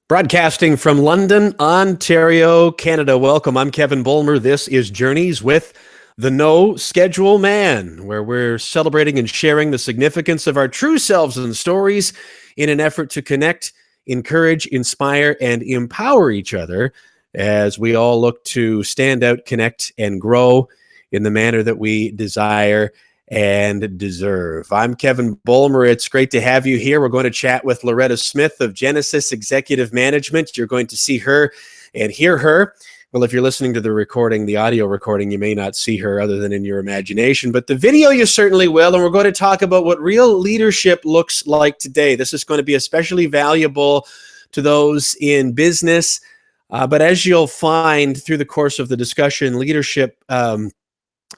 Broadcasting from London, Ontario, Canada. Welcome. I'm Kevin Bulmer. This is Journeys with the No Schedule Man, where we're celebrating and sharing the significance of our true selves and stories in an effort to connect, encourage, inspire, and empower each other as we all look to stand out, connect, and grow in the manner that we desire and deserve. I'm Kevin Bulmer. It's great to have you here. We're going to chat with Loretta Smith of Genesis Executive Management. You're going to see her and hear her. Well, if you're listening to the recording, the audio recording, you may not see her other than in your imagination, but the video you certainly will. And we're going to talk about what real leadership looks like today. This is going to be especially valuable to those in business. But as you'll find through the course of the discussion, leadership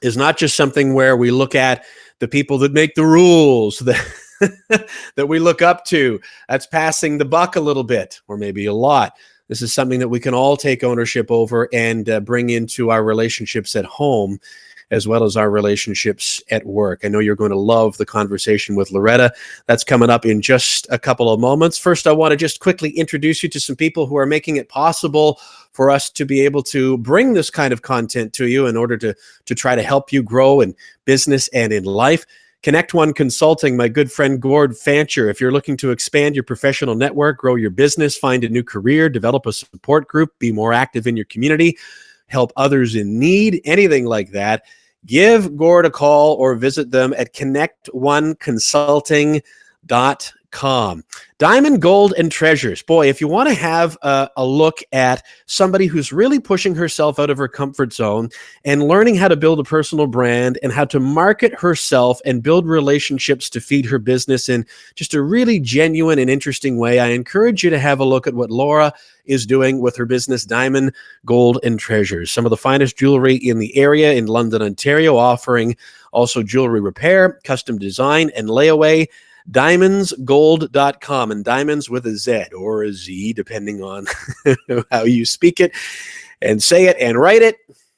is not just something where we look at the people that make the rules that that we look up to. That's passing the buck a little bit, or maybe a lot. This is something that we can all take ownership over and bring into our relationships at home, as well as our relationships at work. I know you're going to love the conversation with Loretta. That's coming up in just a couple of moments. First, I want to just quickly introduce you to some people who are making it possible for us to be able to bring this kind of content to you in order to try to help you grow in business and in life. Connect One Consulting, my good friend Gord Fancher. If you're looking to expand your professional network, grow your business, find a new career, develop a support group, be more active in your community, help others in need, anything like that, give Gord a call or visit them at connectoneconsulting.com. Diamond, Gold, and Treasures. Boy, if you want to have a look at somebody who's really pushing herself out of her comfort zone and learning how to build a personal brand and how to market herself and build relationships to feed her business in just a really genuine and interesting way, I encourage you to have a look at what Laura is doing with her business, Diamond, Gold, and Treasures. Some of the finest jewelry in the area in London, Ontario, offering also jewelry repair, custom design, and layaway. Diamondsgold.com, and diamonds with a Z or a Z, depending on how you speak it and say it and write it.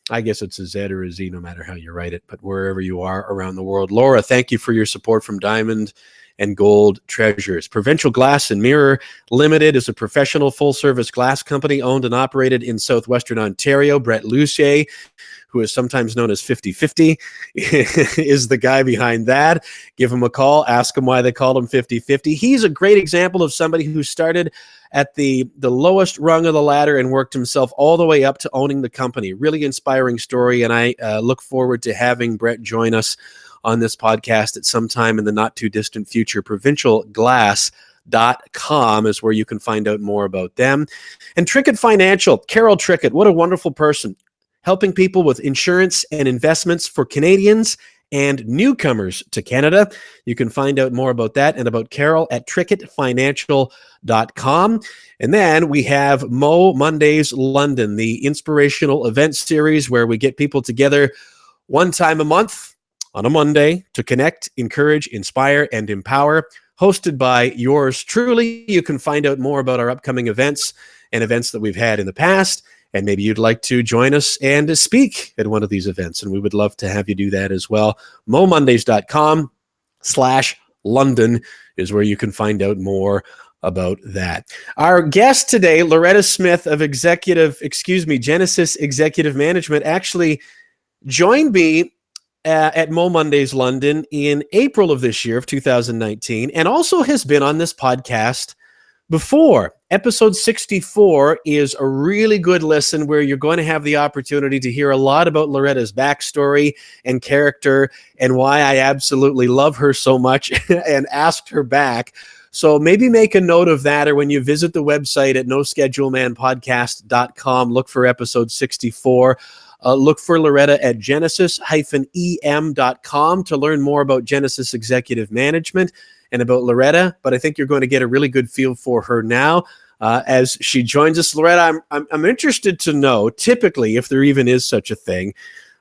I guess it's a Z or a Z, no matter how you write it, but wherever you are around the world. Laura, thank you for your support from Diamond and Gold Treasures. Provincial Glass and Mirror Limited is a professional full-service glass company owned and operated in southwestern Ontario. Brett Lucier, who is sometimes known as 50-50, is the guy behind that. Give him a call. Ask him why they called him 50-50. He's a great example of somebody who started at the lowest rung of the ladder and worked himself all the way up to owning the company. Really inspiring story, and I look forward to having Brett join us on this podcast at some time in the not-too-distant future. Provincialglass.com is where you can find out more about them. And Trickett Financial, Carol Trickett, what a wonderful person, helping people with insurance and investments for Canadians and newcomers to Canada. You can find out more about that and about Carol at trickettfinancial.com. And then we have Mo Mondays London, the inspirational event series where we get people together one time a month on a Monday to connect, encourage, inspire, and empower, hosted by yours truly. You can find out more about our upcoming events and events that we've had in the past, and maybe you'd like to join us and speak at one of these events, and we would love to have you do that as well. momondays.com/London is where you can find out more about that. Our guest today, Loretta Smith of Genesis Executive Management, actually joined me at Mo Mondays London in April of this year of 2019, and also has been on this podcast before. Episode 64 is a really good listen where you're going to have the opportunity to hear a lot about Loretta's backstory and character and why I absolutely love her so much and asked her back. So maybe make a note of that, or when you visit the website at noschedulemanpodcast.com, look for episode 64. Look for Loretta at genesis-em.com to learn more about Genesis Executive Management and about Loretta. But I think you're going to get a really good feel for her now as she joins us. Loretta, I'm interested to know, typically, if there even is such a thing,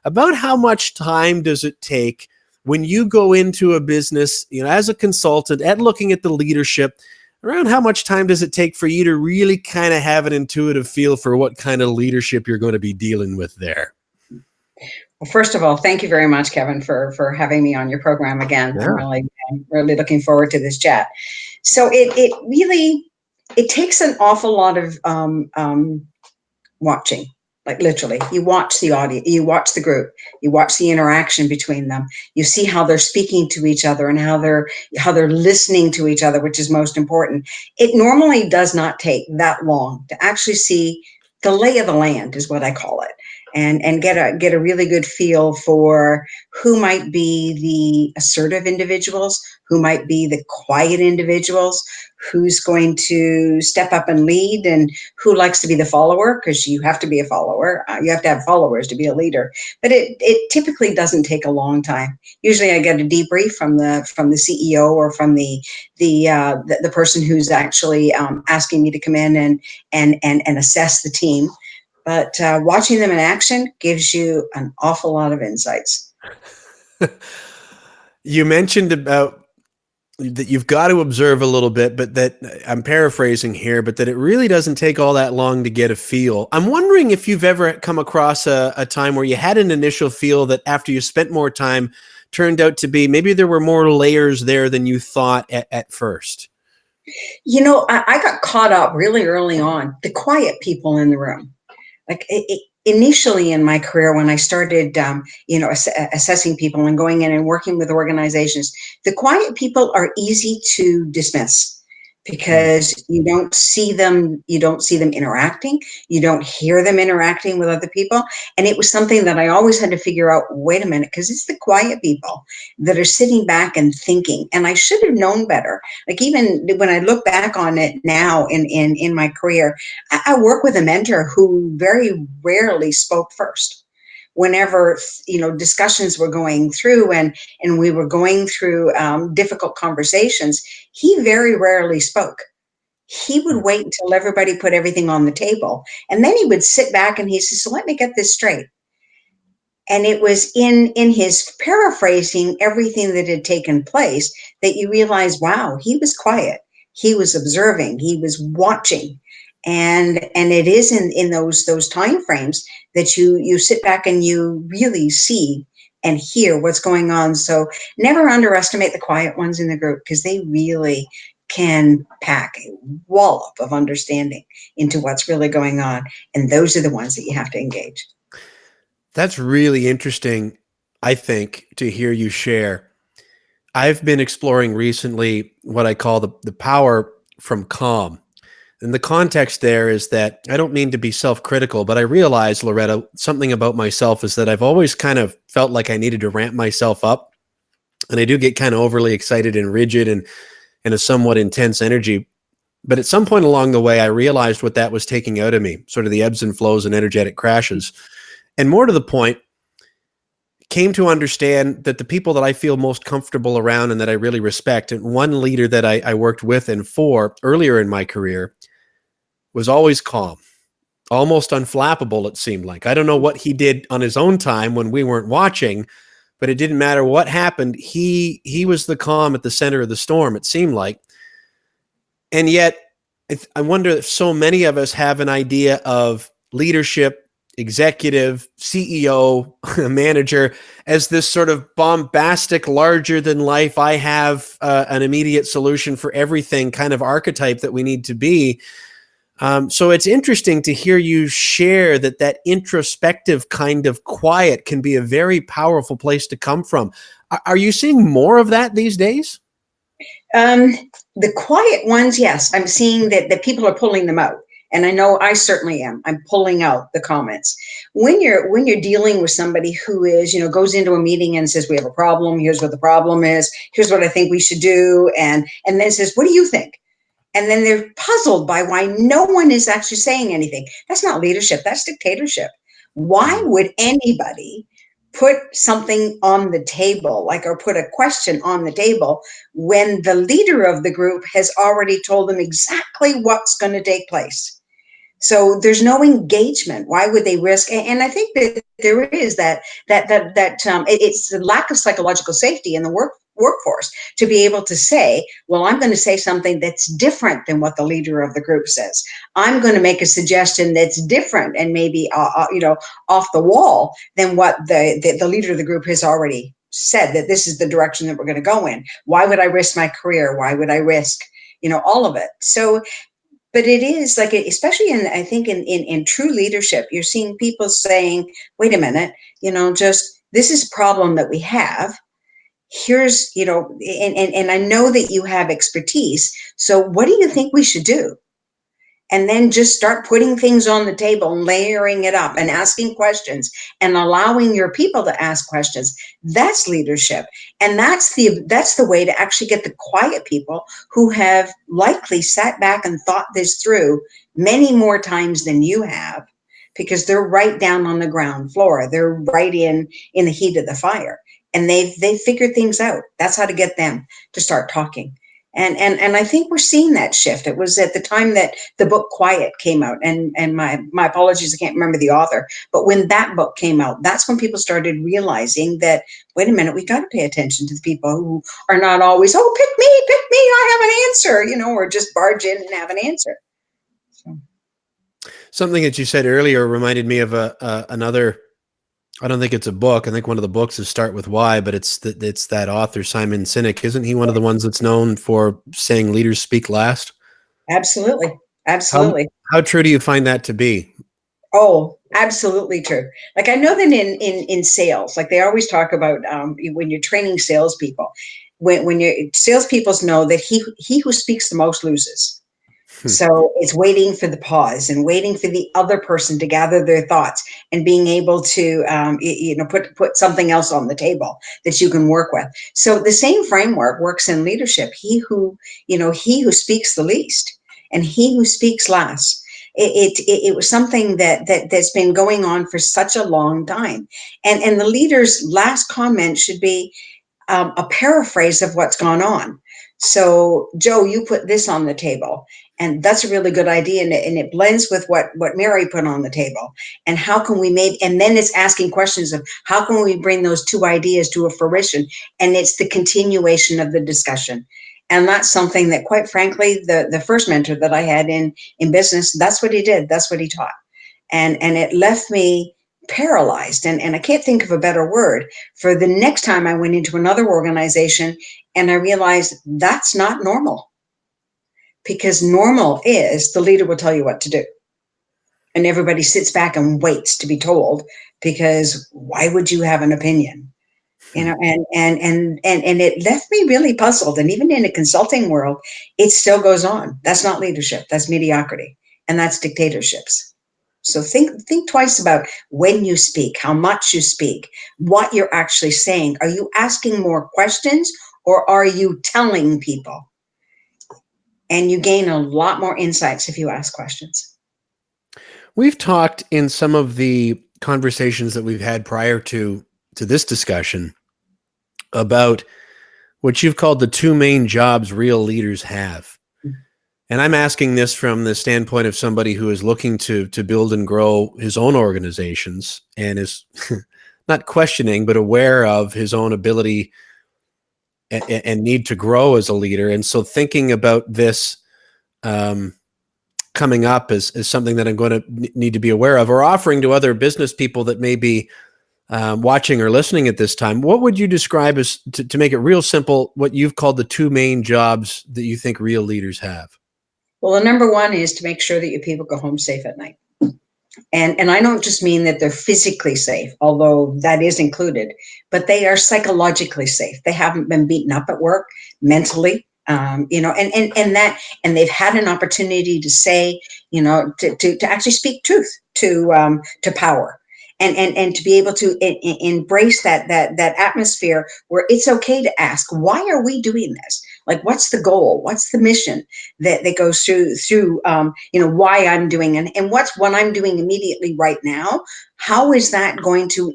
about how much time does it take when you go into a business, as a consultant, at looking at the leadership, around how much time does it take for you to really kind of have an intuitive feel for what kind of leadership you're going to be dealing with there? Well, first of all, thank you very much, Kevin, for having me on your program again. Yeah. I'm really looking forward to this chat. So it really, it takes an awful lot of watching. Like literally, you watch the audience, you watch the group, you watch the interaction between them. You see how they're speaking to each other and how they're listening to each other, which is most important. It normally does not take that long to actually see the lay of the land, is what I call it, and get a really good feel for who might be the assertive individuals, who might be the quiet individuals, who's going to step up and lead, and who likes to be the follower, because you have to be a follower. You have to have followers to be a leader. But it typically doesn't take a long time. Usually I get a debrief from the CEO or from the person who's actually asking me to come in and assess the team. But watching them in action gives you an awful lot of insights. You mentioned about that you've got to observe a little bit, but that I'm paraphrasing here, but that it really doesn't take all that long to get a feel. I'm wondering if you've ever come across a time where you had an initial feel that after you spent more time turned out to be maybe there were more layers there than you thought at first. You know, I got caught up really early on, the quiet people in the room. Like initially in my career, when I started, assessing people and going in and working with organizations, the quiet people are easy to dismiss because you don't see them interacting, you don't hear them interacting with other people. And it was something that I always had to figure out, wait a minute, because it's the quiet people that are sitting back and thinking, and I should have known better. Like even when I look back on it now in my career, I work with a mentor who very rarely spoke first. Whenever discussions were going through and we were going through difficult conversations, he very rarely spoke. He would wait until everybody put everything on the table, and then he would sit back and he says, "So let me get this straight." And it was in his paraphrasing everything that had taken place that you realize, wow, he was quiet, he was observing, he was watching. And it is in those time frames that you sit back and you really see and hear what's going on. So never underestimate the quiet ones in the group, because they really can pack a wallop of understanding into what's really going on. And those are the ones that you have to engage. That's really interesting, I think, to hear you share. I've been exploring recently what I call the power from calm. And the context there is that I don't mean to be self-critical, but I realize, Loretta, something about myself is that I've always kind of felt like I needed to ramp myself up. And I do get kind of overly excited and rigid and a somewhat intense energy. But at some point along the way, I realized what that was taking out of me, sort of the ebbs and flows and energetic crashes. And more to the point, came to understand that the people that I feel most comfortable around and that I really respect, and one leader that I worked with and for earlier in my career was always calm, almost unflappable, it seemed like. I don't know what he did on his own time when we weren't watching, but it didn't matter what happened. He was the calm at the center of the storm, it seemed like. And yet, I wonder if so many of us have an idea of leadership, executive, CEO, manager, as this sort of bombastic, larger than life, I have an immediate solution for everything kind of archetype that we need to be. So it's interesting to hear you share that introspective kind of quiet can be a very powerful place to come from. Are you seeing more of that these days? The quiet ones, yes, I'm seeing that people are pulling them out. And I know I certainly am. I'm pulling out the comments. When you're dealing with somebody who is, goes into a meeting and says, we have a problem, here's what the problem is, here's what I think we should do, and then says, what do you think? And then they're puzzled by why no one is actually saying anything. That's not leadership, that's dictatorship. Why would anybody put something on the table, or put a question on the table, when the leader of the group has already told them exactly what's going to take place? So there's no engagement. Why would they risk? And I think that there is it's the lack of psychological safety in the workforce to be able to say, well, I'm going to say something that's different than what the leader of the group says. I'm going to make a suggestion that's different and maybe off the wall than what the leader of the group has already said, that this is the direction that we're going to go in. Why would I risk my career? Why would I risk all of it? So But it is like, especially in, I think in true leadership, you're seeing people saying, wait a minute, just this is a problem that we have. Here's, and I know that you have expertise. So what do you think we should do? And then just start putting things on the table and layering it up and asking questions and allowing your people to ask questions. That's leadership. And that's the way to actually get the quiet people who have likely sat back and thought this through many more times than you have, because they're right down on the ground floor. They're right in the heat of the fire, and they've figured things out. That's how to get them to start talking. And I think we're seeing that shift. It was at the time that the book Quiet came out, and my apologies, I can't remember the author, but when that book came out, that's when people started realizing that, wait a minute, we got to pay attention to the people who are not always, oh, pick me, I have an answer, or just barge in and have an answer. So. Something that you said earlier reminded me of another. I don't think it's a book. I think one of the books is Start With Why, but it's that author, Simon Sinek. Isn't he one of the ones that's known for saying leaders speak last? Absolutely. How Absolutely. how true do you find that to be? Oh, absolutely true. Like, I know that in sales, like they always talk about, when you're training salespeople, when you're salespeople know that he who speaks the most loses. So it's waiting for the pause and waiting for the other person to gather their thoughts and being able to, put something else on the table that you can work with. So the same framework works in leadership. He who speaks the least and he who speaks last. It was something that's been going on for such a long time, and the leader's last comment should be, a paraphrase of what's gone on. So, Joe, you put this on the table, and that's a really good idea, and it blends with what Mary put on the table. And how can we make? And then it's asking questions of how can we bring those two ideas to a fruition? And it's the continuation of the discussion. And that's something that, quite frankly, the first mentor that I had in business, that's what he did. That's what he taught, and it left me paralyzed. And I can't think of a better word for the next time I went into another organization, and I realized that's not normal, because normal is the leader will tell you what to do. And everybody sits back and waits to be told, because why would you have an opinion? And it left me really puzzled. And even in a consulting world, it still goes on. That's not leadership. That's mediocrity. And that's dictatorships. So think twice about when you speak, how much you speak, what you're actually saying. Are you asking more questions, or are you telling people? And you gain a lot more insights if you ask questions. We've talked in some of the conversations that we've had prior to this discussion about what you've called the two main jobs real leaders have. And I'm asking this from the standpoint of somebody who is looking to build and grow his own organizations, and is not questioning, but aware of his own ability and need to grow as a leader. And so thinking about this coming up as something that I'm going to need to be aware of, or offering to other business people that may be watching or listening at this time, what would you describe as, to make it real simple, what you've called the two main jobs that you think real leaders have? Well, the number one is to make sure that your people go home safe at night. And I don't just mean that they're physically safe, although that is included, but they are psychologically safe. They haven't been beaten up at work mentally, and they've had an opportunity to say, to actually speak truth to power. And to be able to embrace that atmosphere where it's okay to ask, why are we doing this? Like, what's the goal? What's the mission that goes through why I'm doing, and what's what I'm doing immediately right now? How is that going to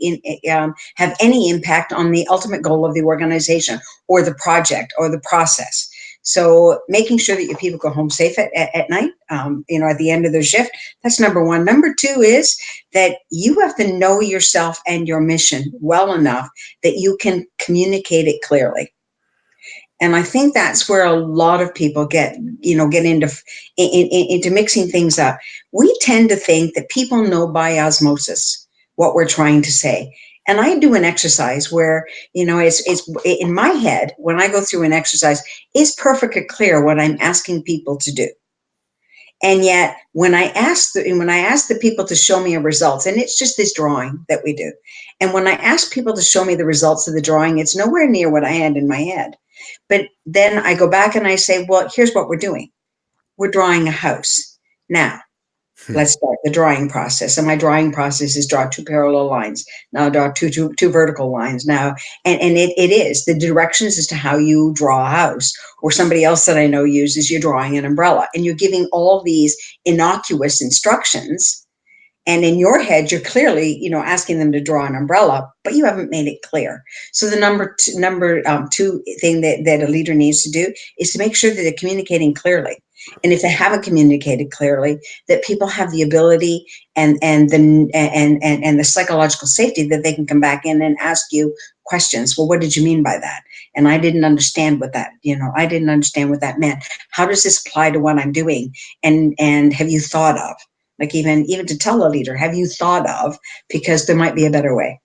have any impact on the ultimate goal of the organization or the project or the process? So making sure that your people go home safe at night, at the end of their shift, that's number one. Number two is that you have to know yourself and your mission well enough that you can communicate it clearly. And I think that's where a lot of people get into mixing things up. We tend to think that people know by osmosis what we're trying to say. And I do an exercise where, it's in my head, when I go through an exercise, it's perfectly clear what I'm asking people to do. And yet, when I ask the people to show me a results, and it's just this drawing that we do, and when I ask people to show me the results of the drawing, it's nowhere near what I had in my head. But then I go back and I say, well, here's what we're doing. We're drawing a house. Now, let's start the drawing process. And my drawing process is draw two parallel lines. Now draw two vertical lines now. And it is the directions as to how you draw a house. Or somebody else that I know uses, you're drawing an umbrella. And you're giving all these innocuous instructions. And in your head, you're clearly, asking them to draw an umbrella, but you haven't made it clear. So the number two thing that a leader needs to do is to make sure that they're communicating clearly. And if they haven't communicated clearly, that people have the ability and the psychological safety that they can come back in and ask you questions. Well, what did you mean by that? And I didn't understand what that, I didn't understand what that meant. How does this apply to what I'm doing? And have you thought of? Like even to tell a leader, have you thought of, because there might be a better way.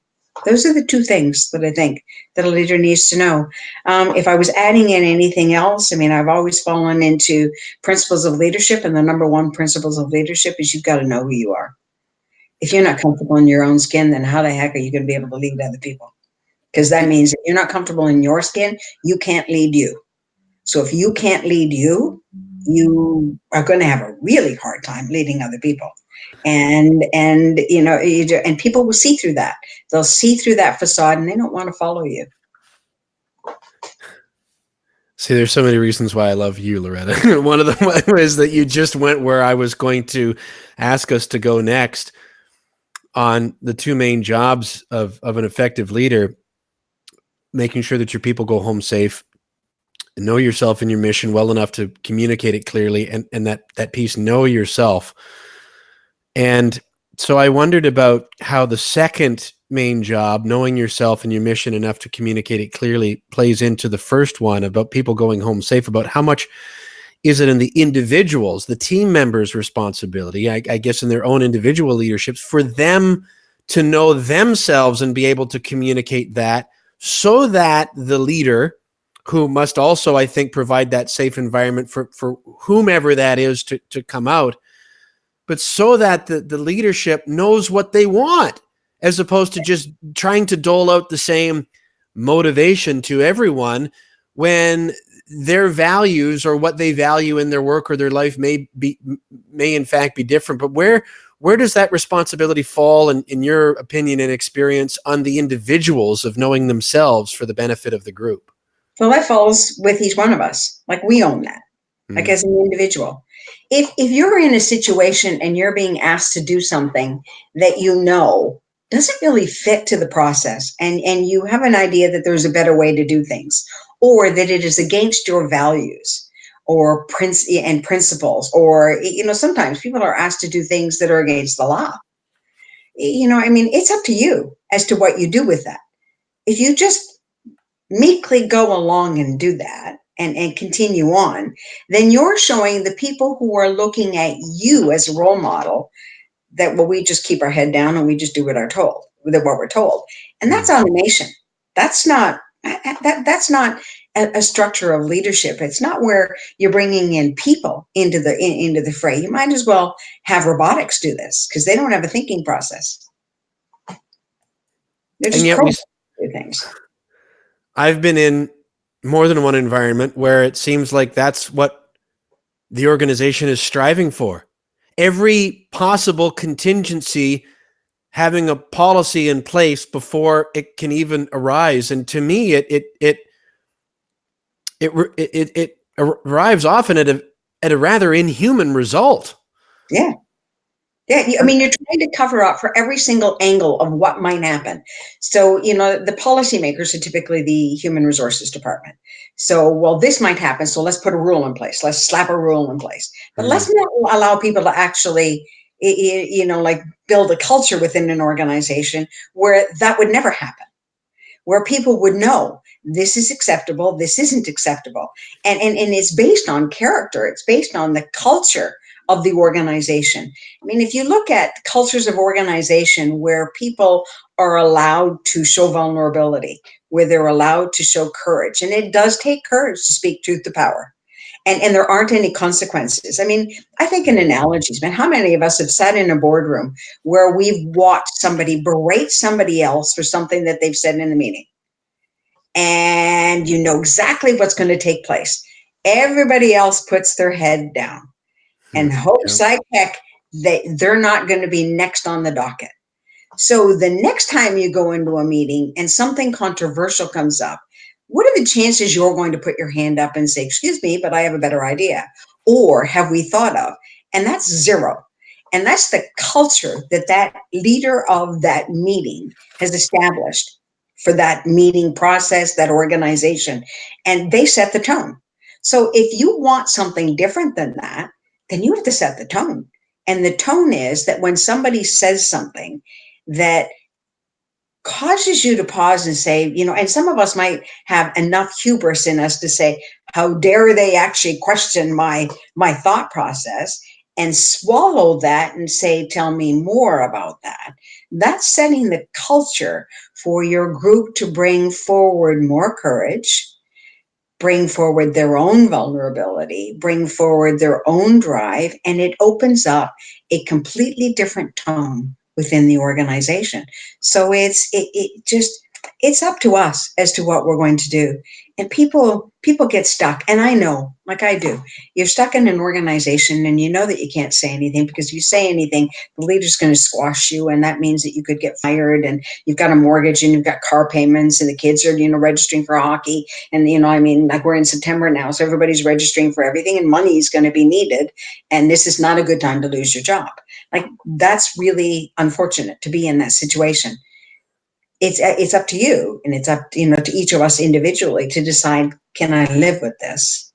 Those are the two things that I think that a leader needs to know. If I was adding in anything else, I've always fallen into principles of leadership, and the number one principles of leadership is you've got to know who you are. If you're not comfortable in your own skin, then how the heck are you going to be able to lead other people? Because that means if you're not comfortable in your skin, you can't lead you. So if you can't lead you, you are going to have a really hard time leading other people. And people will see through that. They'll see through that facade, and they don't want to follow you. See, there's so many reasons why I love you, Loretta. One of them was that you just went where I was going to ask us to go next on the two main jobs of an effective leader: making sure that your people go home safe, know yourself and your mission well enough to communicate it clearly, and that piece, know yourself. And so I wondered about how the second main job, knowing yourself and your mission enough to communicate it clearly, plays into the first one about people going home safe. About how much is it in the individuals, the team members' responsibility, I guess in their own individual leaderships, for them to know themselves and be able to communicate that, so that the leader, who must also, I think, provide that safe environment for whomever that is to come out, but so that the leadership knows what they want, as opposed to just trying to dole out the same motivation to everyone when their values or what they value in their work or their life may in fact be different. But where does that responsibility fall, in your opinion and experience, on the individuals of knowing themselves for the benefit of the group? Well, that falls with each one of us. Like, we own that, like as an individual. If you're in a situation and you're being asked to do something that doesn't really fit to the process, and you have an idea that there's a better way to do things, or that it is against your values or principles, or sometimes people are asked to do things that are against the law. It's up to you as to what you do with that. If you just meekly go along and do that and continue on, then you're showing the people who are looking at you as a role model that, well, we just keep our head down and we just do what we're told. And that's automation. That's not a structure of leadership. It's not where you're bringing in people into the fray. You might as well have robotics do this, because they don't have a thinking process. They're just programmed to do things. I've been in more than one environment where it seems like that's what the organization is striving for. Every possible contingency, having a policy in place before it can even arise. And to me, it arrives often at a rather inhuman result. Yeah. Yeah, you're trying to cover up for every single angle of what might happen. So, the policymakers are typically the human resources department. So, well, this might happen, so let's put a rule in place. Let's slap a rule in place. But let's not allow people to actually, build a culture within an organization where that would never happen, where people would know this is acceptable, this isn't acceptable. And it's based on character. It's based on the culture of the organization. If you look at cultures of organization where people are allowed to show vulnerability, where they're allowed to show courage, and it does take courage to speak truth to power. and there aren't any consequences. I mean, I think in analogies, man, how many of us have sat in a boardroom where we've watched somebody berate somebody else for something that they've said in the meeting? And you know exactly what's going to take place. Everybody else puts their head down and hopes Yeah. like heck they're not going to be next on the docket. So the next time you go into a meeting and something controversial comes up, what are the chances you're going to put your hand up and say, excuse me, but I have a better idea? Or have we thought of? And that's zero. And that's the culture that that leader of that meeting has established for that meeting process, that organization. And they set the tone. So if you want something different than that, then you have to set the tone. And the tone is that when somebody says something that causes you to pause and say, you know, and some of us might have enough hubris in us to say, how dare they actually question my thought process, and swallow that and say, tell me more about that. That's setting the culture for your group to bring forward more courage, bring forward their own vulnerability, bring forward their own drive, and it opens up a completely different tone within the organization. So it just it's up to us as to what we're going to do. And people get stuck. And I know, like I do, you're stuck in an organization and you know that you can't say anything, because if you say anything, the leader's going to squash you, and that means that you could get fired, and you've got a mortgage and you've got car payments and the kids are, you know, registering for hockey. And, you know, I mean, like we're in September now, so everybody's registering for everything and money is going to be needed. And this is not a good time to lose your job. Like, that's really unfortunate to be in that situation. It's up to you, and it's up, you know, to each of us individually to decide, can I live with this?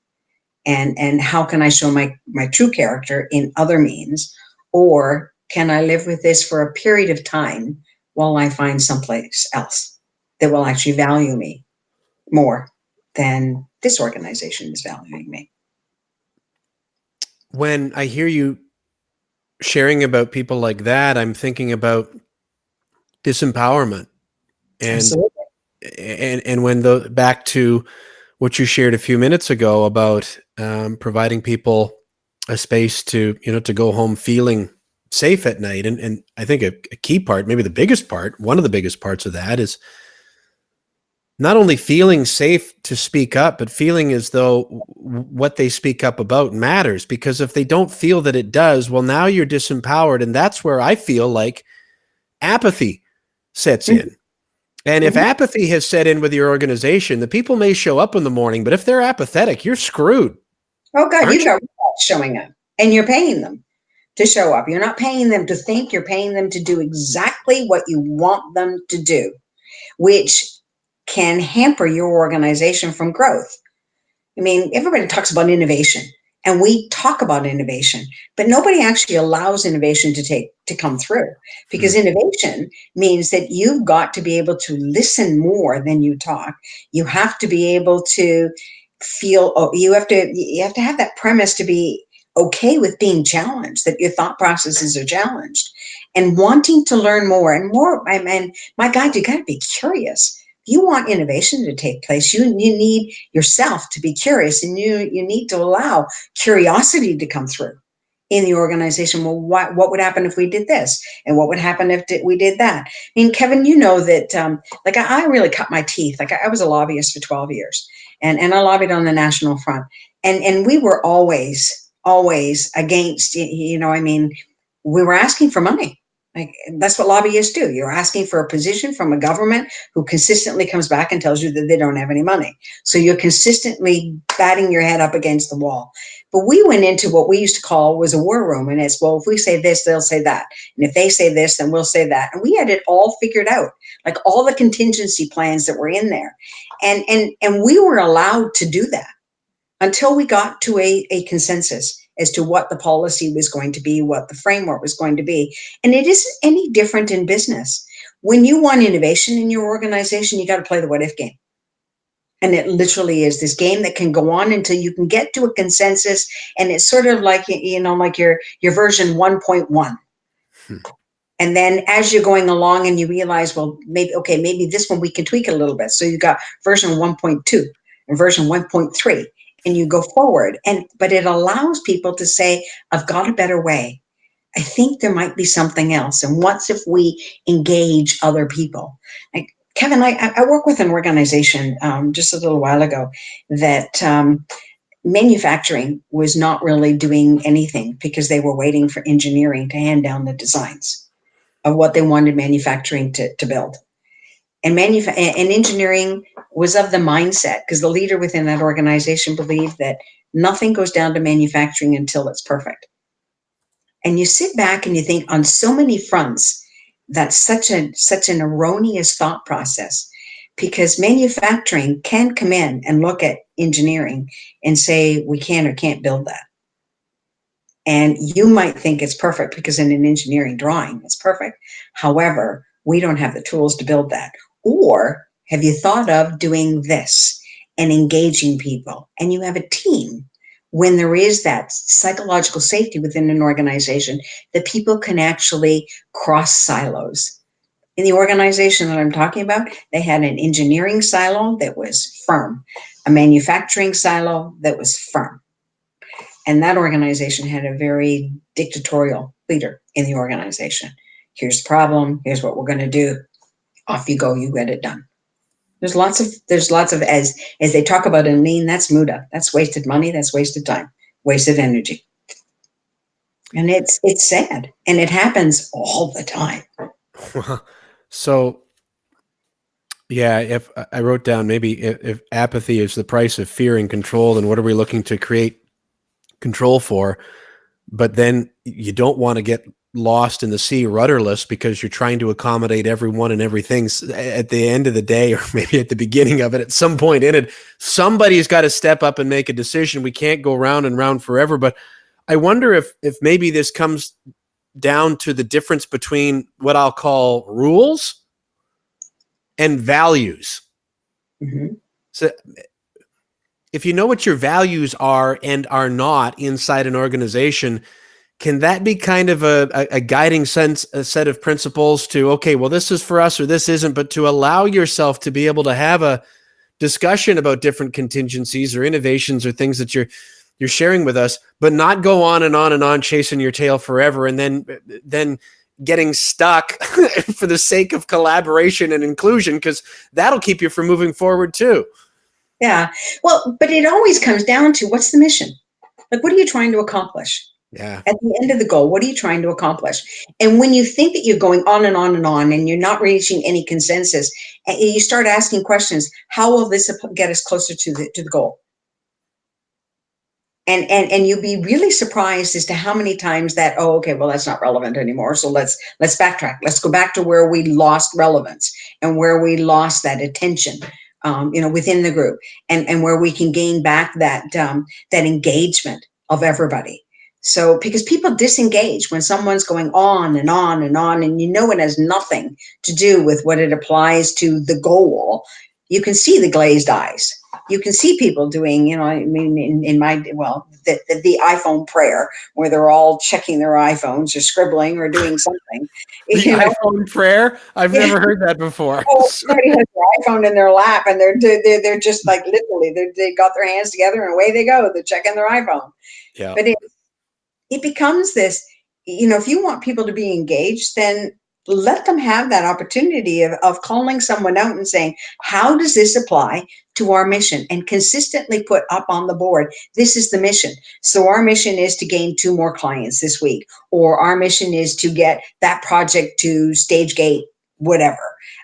And how can I show my true character in other means? Or can I live with this for a period of time while I find someplace else that will actually value me more than this organization is valuing me? When I hear you sharing about people like that, I'm thinking about disempowerment, and Absolutely. and when the back to what you shared a few minutes ago about providing people a space to, you know, to go home feeling safe at night. And I think a key part, maybe the biggest part, one of the biggest parts of that is not only feeling safe to speak up, but feeling as though what they speak up about matters. Because if they don't feel that it does, well, now you're disempowered. And that's where I feel like apathy sets Mhm. in. And if Mhm. apathy has set in with your organization, the people may show up in the morning, but if they're apathetic, you're screwed, Oh God, aren't you've you? got robots showing up, and you're paying them to show up. You're not paying them to think, you're paying them to do exactly what you want them to do, which can hamper your organization from growth. I mean, everybody talks about innovation, and we talk about innovation, but nobody actually allows innovation to come through, Hmm. because innovation means that you've got to be able to listen more than you talk. You have to be able to feel, oh, you have to have that premise to be okay with being challenged, that your thought processes are challenged, and wanting to learn more and more. I mean, my God, you got to be curious. If you want innovation to take place, you need yourself to be curious, and you need to allow curiosity to come through in the organization. Well, what would happen if we did this, and what would happen if we did that? I mean, Kevin, you know that like I really cut my teeth. Like I was a lobbyist for 12 years, and I lobbied on the national front, and we were always against, you know, I mean, we were asking for money. Like, that's what lobbyists do. You're asking for a position from a government who consistently comes back and tells you that they don't have any money. So you're consistently batting your head up against the wall. But we went into what we used to call was a war room. And it's, well, if we say this, they'll say that. And if they say this, then we'll say that. And we had it all figured out, like all the contingency plans that were in there. And we were allowed to do that until we got to a consensus as to what the policy was going to be, what the framework was going to be. And it isn't any different in business. When you want innovation in your organization, you got to play the what if game. And it literally is this game that can go on until you can get to a consensus. And it's sort of like, you know, like your version 1.1. Hmm. And then as you're going along and you realize, well, maybe this one we can tweak a little bit. So you got version 1.2 and version 1.3. and you go forward. But it allows people to say, I've got a better way. I think there might be something else. And what's if we engage other people? Like Kevin, I work with an organization just a little while ago that manufacturing was not really doing anything because they were waiting for engineering to hand down the designs of what they wanted manufacturing to build. And engineering was of the mindset, because the leader within that organization believed that nothing goes down to manufacturing until it's perfect. And you sit back and you think, on so many fronts, that's such an erroneous thought process, because manufacturing can come in and look at engineering and say, we can or can't build that. And you might think it's perfect because in an engineering drawing, it's perfect. However, we don't have the tools to build that. Or have you thought of doing this and engaging people? And you have a team. When there is that psychological safety within an organization, that people can actually cross silos. In the organization that I'm talking about, they had an engineering silo that was firm, a manufacturing silo that was firm. And that organization had a very dictatorial leader in the organization. Here's the problem. Here's what we're going to do. Off you go. You get it done. There's lots of, as they talk about in lean, that's muda. That's wasted money. That's wasted time, wasted energy. And it's sad. And it happens all the time. So, yeah, if I wrote down, maybe if apathy is the price of fear and control, then what are we looking to create control for? But then you don't want to get lost in the sea rudderless because you're trying to accommodate everyone and everything. At the end of the day, or maybe at the beginning of it, at some point in it, somebody's got to step up and make a decision. We can't go round and round forever. But I wonder if maybe this comes down to the difference between what I'll call rules and values. Mm-hmm. So if you know what your values are and are not inside an organization, can that be kind of a guiding sense, a set of principles to, okay, well, this is for us or this isn't, but to allow yourself to be able to have a discussion about different contingencies or innovations or things that you're sharing with us, but not go on and on and on chasing your tail forever and then getting stuck for the sake of collaboration and inclusion, because that'll keep you from moving forward too. Yeah. Well, but it always comes down to, what's the mission? Like, what are you trying to accomplish? Yeah. At the end of the goal, what are you trying to accomplish? And when you think that you're going on and on and on and you're not reaching any consensus, and you start asking questions, how will this get us closer to the goal? And you'll be really surprised as to how many times that, oh, okay, well, that's not relevant anymore. So let's backtrack. Let's go back to where we lost relevance and where we lost that attention, within the group, and where we can gain back that engagement of everybody. So, because people disengage when someone's going on and on and on, and it has nothing to do with what it applies to the goal. You can see the glazed eyes. You can see people doing, the iPhone prayer, where they're all checking their iPhones or scribbling or doing something. The iPhone prayer? I've never heard that before. Oh, somebody has their iPhone in their lap, and they're just like, literally, they got their hands together and away they go. They're checking their iPhone. Yeah. But it becomes this, if you want people to be engaged, then let them have that opportunity of calling someone out and saying, how does this apply to our mission? And consistently put up on the board, this is the mission. So our mission is to gain 2 more clients this week, or our mission is to get that project to stage gate, whatever.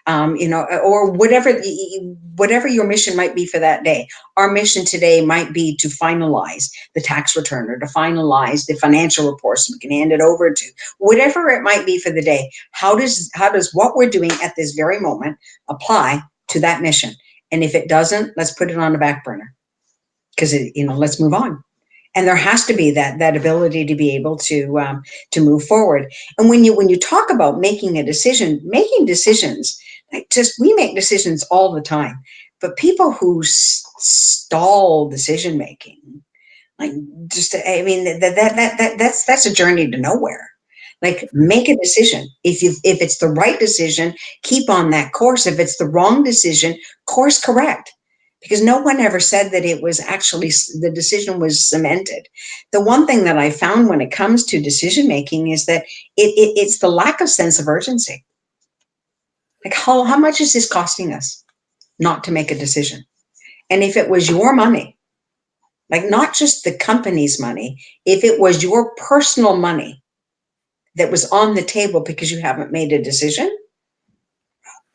Or whatever your mission might be for that day. Our mission today might be to finalize the tax return, or to finalize the financial report so we can hand it over to whatever it might be for the day. How does what we're doing at this very moment apply to that mission? And if it doesn't, let's put it on the back burner, because let's move on. And there has to be that ability to be able to move forward. And when you talk about making decisions, we make decisions all the time. But people who stall decision making, that's a journey to nowhere. Like, make a decision. If it's the right decision, keep on that course. If it's the wrong decision, course correct. because no one ever said that it was actually, the decision was cemented. The one thing that I found when it comes to decision making is that it's the lack of sense of urgency. Like, how much is this costing us not to make a decision? And if it was your money, like not just the company's money, if it was your personal money that was on the table because you haven't made a decision,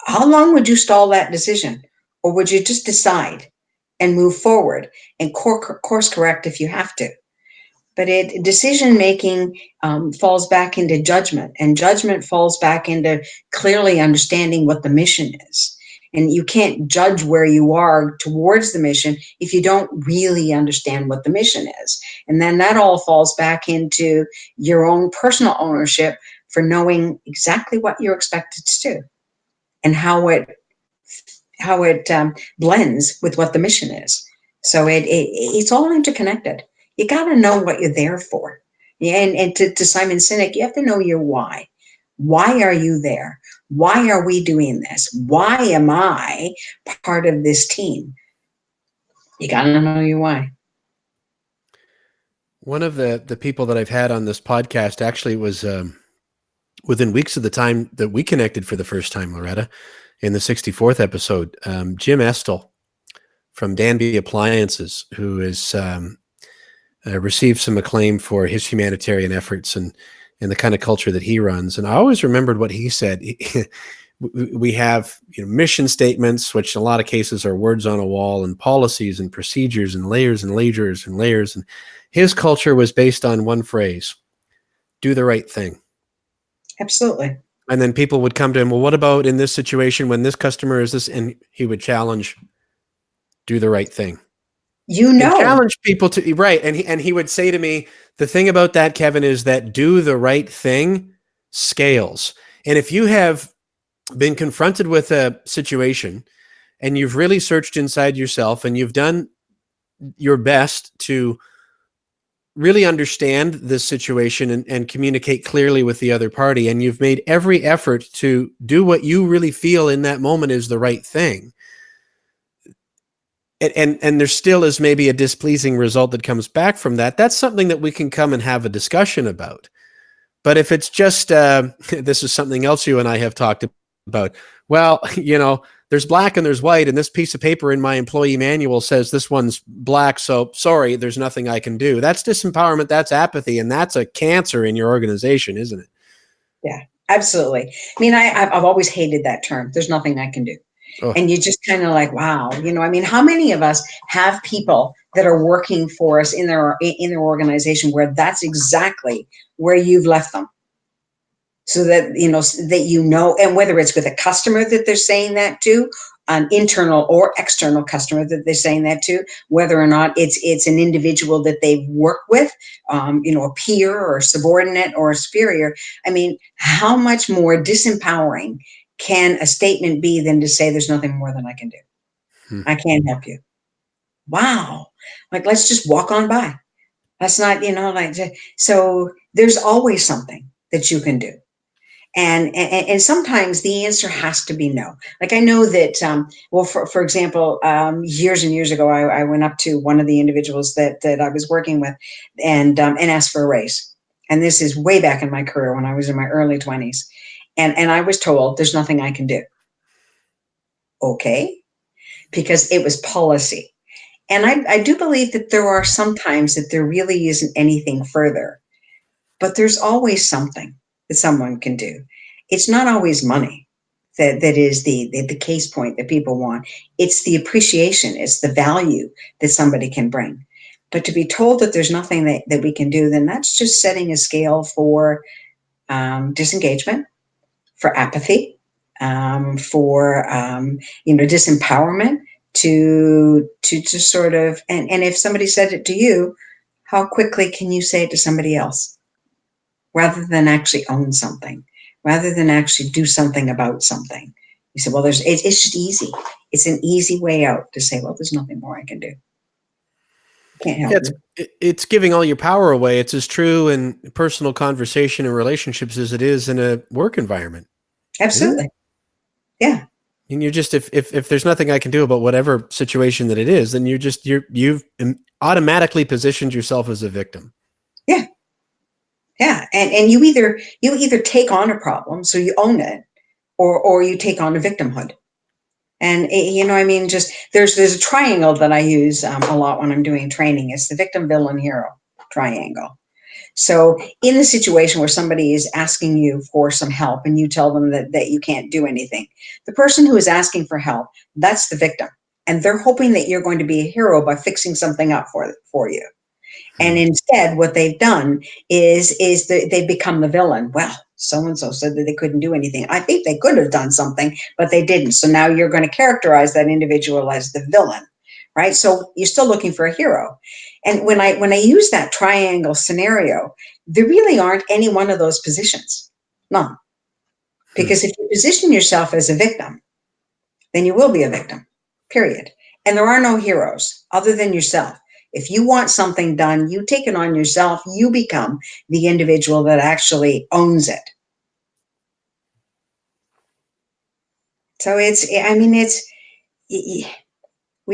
how long would you stall that decision? Or would you just decide and move forward and course correct if you have to? But decision making falls back into judgment, and judgment falls back into clearly understanding what the mission is. And you can't judge where you are towards the mission if you don't really understand what the mission is. And then that all falls back into your own personal ownership for knowing exactly what you're expected to do and how it blends with what the mission is. So it's all interconnected. You got to know what you're there for. Yeah, and to Simon Sinek, you have to know your why. Why are you there? Why are we doing this? Why am I part of this team? You got to know your why. One of the people that I've had on this podcast actually was within weeks of the time that we connected for the first time, Loretta, in the 64th episode, Jim Estel from Danby Appliances, who has received some acclaim for his humanitarian efforts and the kind of culture that he runs. And I always remembered what he said. We have mission statements, which in a lot of cases are words on a wall, and policies and procedures and layers and layers and layers. And his culture was based on one phrase: do the right thing. Absolutely. And then people would come to him, well, what about in this situation when this customer is this? And he would challenge, do the right thing. And challenge people to, right. And he would say to me, the thing about that, Kevin, is that do the right thing scales. And if you have been confronted with a situation and you've really searched inside yourself and you've done your best to really understand this situation and communicate clearly with the other party, and you've made every effort to do what you really feel in that moment is the right thing, and there still is maybe a displeasing result that comes back from that, that's something that we can come and have a discussion about. But if it's just, this is something else you and I have talked about, well, there's black and there's white, and this piece of paper in my employee manual says this one's black, so sorry, there's nothing I can do. That's disempowerment, that's apathy, and that's a cancer in your organization, isn't it? Yeah, absolutely. I mean, I've always hated that term. There's nothing I can do. Oh. And you just kind of like, wow, how many of us have people that are working for us in their organization where that's exactly where you've left them? So that, and whether it's with a customer that they're saying that to, an internal or external customer that they're saying that to, whether or not it's an individual that they've worked with, a peer or a subordinate or a superior. I mean, how much more disempowering can a statement be than to say there's nothing more than I can do? I can't help you. Wow. Like, let's just walk on by. That's not, so there's always something that you can do. And sometimes the answer has to be no. Like, I know that, for example, years and years ago, I went up to one of the individuals that I was working with and asked for a raise. And this is way back in my career when I was in my early 20s. And I was told there's nothing I can do. Okay. Because it was policy. And I do believe that there are some times that there really isn't anything further, but there's always something that someone can do. It's not always money that is the case point that people want. It's the appreciation, it's the value that somebody can bring. But to be told that there's nothing that we can do, then that's just setting a scale for disengagement, for apathy, for disempowerment, to just sort of, and if somebody said it to you, how quickly can you say it to somebody else? Rather than actually own something, rather than actually do something about something. You say, well, it's just easy. It's an easy way out to say, well, there's nothing more I can do. Can't help you. It's giving all your power away. It's as true in personal conversation and relationships as it is in a work environment. Absolutely. Yeah. And you're just, if there's nothing I can do about whatever situation that it is, then you've automatically positioned yourself as a victim. Yeah. Yeah. And you either take on a problem, so you own it, or you take on a victimhood. And I mean, just there's a triangle that I use a lot when I'm doing training. It's the victim, villain, hero triangle. So in the situation where somebody is asking you for some help and you tell them that you can't do anything, the person who is asking for help, that's the victim. And they're hoping that you're going to be a hero by fixing something up for you. And instead, what they've done is they've become the villain. Well, so-and-so said that they couldn't do anything. I think they could have done something, but they didn't. So now you're going to characterize that individual as the villain, right? So you're still looking for a hero. And when I use that triangle scenario, there really aren't any one of those positions. None. Because if you position yourself as a victim, then you will be a victim, period. And there are no heroes other than yourself. If you want something done, you take it on yourself. You become the individual that actually owns it. So we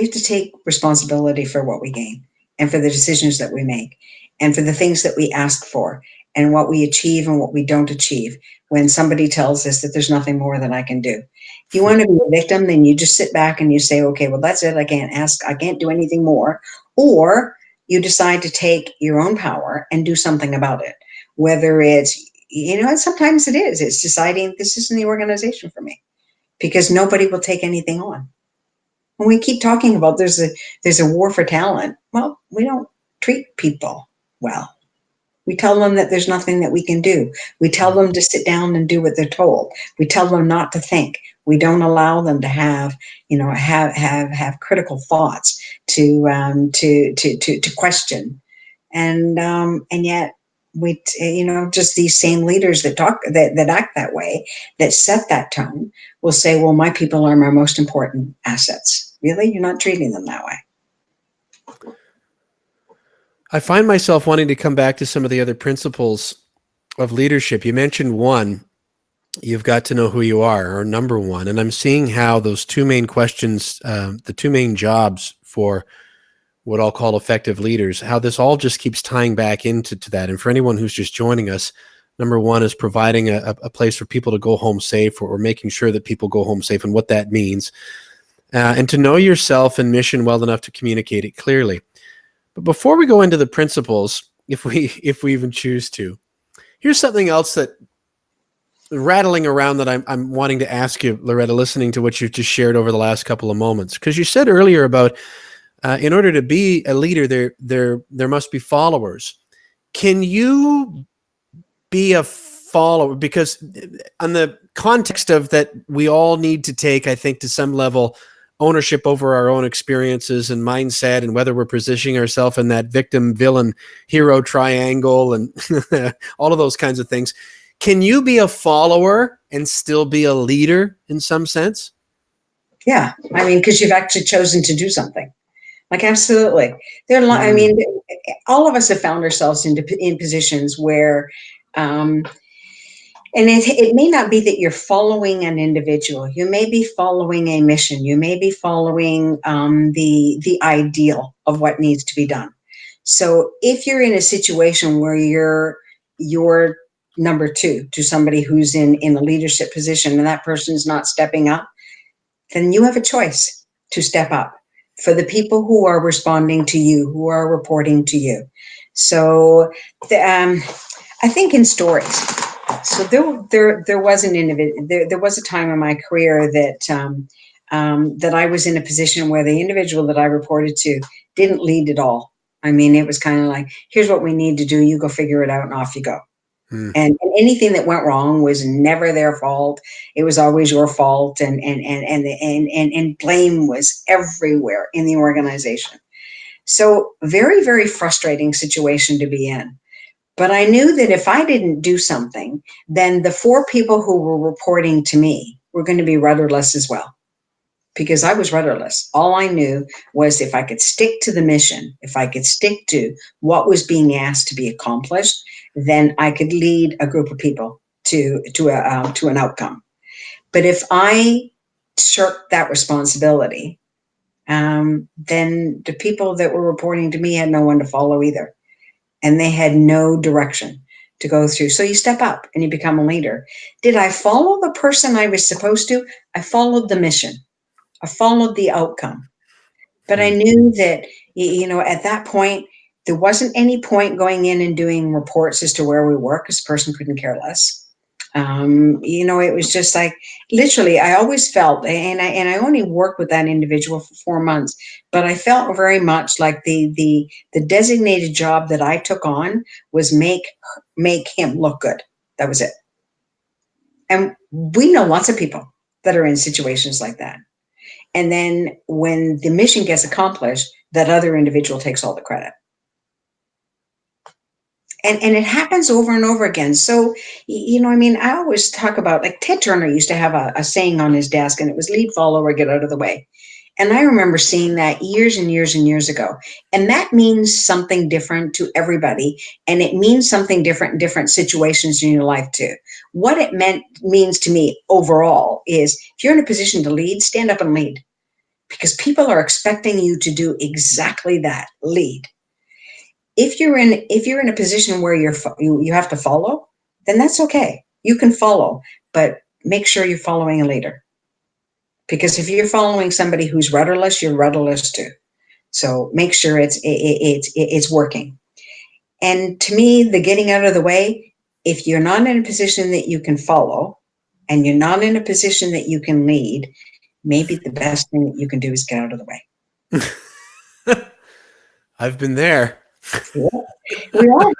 have to take responsibility for what we gain and for the decisions that we make and for the things that we ask for and what we achieve and what we don't achieve when somebody tells us that there's nothing more that I can do. If you want to be a victim, then you just sit back and you say, okay, well, that's it. I can't do anything more. Or you decide to take your own power and do something about it. Whether it's, and sometimes it's deciding this isn't the organization for me because nobody will take anything on. When we keep talking about there's a war for talent, well, we don't treat people well. We tell them that there's nothing that we can do. We tell them to sit down and do what they're told. We tell them not to think. We don't allow them to have critical thoughts to question. And yet we just these same leaders that act that way, that set that tone, will say, well, my people are my most important assets. Really? You're not treating them that way. I find myself wanting to come back to some of the other principles of leadership. You mentioned one, you've got to know who you are, or number one. And I'm seeing how those two main questions, the two main jobs for what I'll call effective leaders, how this all just keeps tying back into that. And for anyone who's just joining us, number one is providing a place for people to go home safe, or making sure that people go home safe and what that means. And to know yourself and mission well enough to communicate it clearly. But before we go into the principles, if we even choose to, here's something else that rattling around that I'm wanting to ask you, Loretta, listening to what you've just shared over the last couple of moments. Because you said earlier about in order to be a leader, there must be followers. Can you be a follower? Because on the context of that, we all need to take, I think, to some level, ownership over our own experiences and mindset, and whether we're positioning ourselves in that victim, villain, hero triangle and all of those kinds of things. Can you be a follower and still be a leader in some sense? Yeah. I mean, because you've actually chosen to do something. Like, absolutely. I mean, all of us have found ourselves in positions where, and it may not be that you're following an individual. You may be following a mission. You may be following the ideal of what needs to be done. So if you're in a situation where you're number two to somebody who's in a leadership position and that person's not stepping up, then you have a choice to step up for the people who are responding to you, who are reporting to you. So I think in stories. So there was an individual. There was a time in my career that that I was in a position where the individual that I reported to didn't lead at all. I mean, it was kind of like, here's what we need to do. You go figure it out, and off you go. And anything that went wrong was never their fault. It was always your fault, and blame was everywhere in the organization. So very, very frustrating situation to be in. But I knew that if I didn't do something, then the four people who were reporting to me were going to be rudderless as well, because I was rudderless. All I knew was if I could stick to the mission, if I could stick to what was being asked to be accomplished, then I could lead a group of people to an outcome. But if I shirked that responsibility, then the people that were reporting to me had no one to follow either. And they had no direction to go through. So you step up and you become a leader. Did I follow the person I was supposed to? I followed the mission. I followed the outcome. But I knew that, at that point, there wasn't any point going in and doing reports as to where we were, because the person couldn't care less. It was just like, literally, I always felt, and I only worked with that individual for 4 months, but I felt very much like the designated job that I took on was make him look good. That was it. And we know lots of people that are in situations like that. And then when the mission gets accomplished, that other individual takes all the credit. And it happens over and over again. So, I always talk about, like, Ted Turner used to have a saying on his desk, and it was lead, follow, or get out of the way. And I remember seeing that years and years and years ago. And that means something different to everybody. And it means something different in different situations in your life too. What it means to me overall is, if you're in a position to lead, stand up and lead. Because people are expecting you to do exactly that, lead. If you're in a position where you have to follow, then that's okay. You can follow, but make sure you're following a leader. Because if you're following somebody who's rudderless, you're rudderless too. So make sure it's working. And to me, the getting out of the way, if you're not in a position that you can follow, and you're not in a position that you can lead, maybe the best thing that you can do is get out of the way. I've been there. Yeah. We all,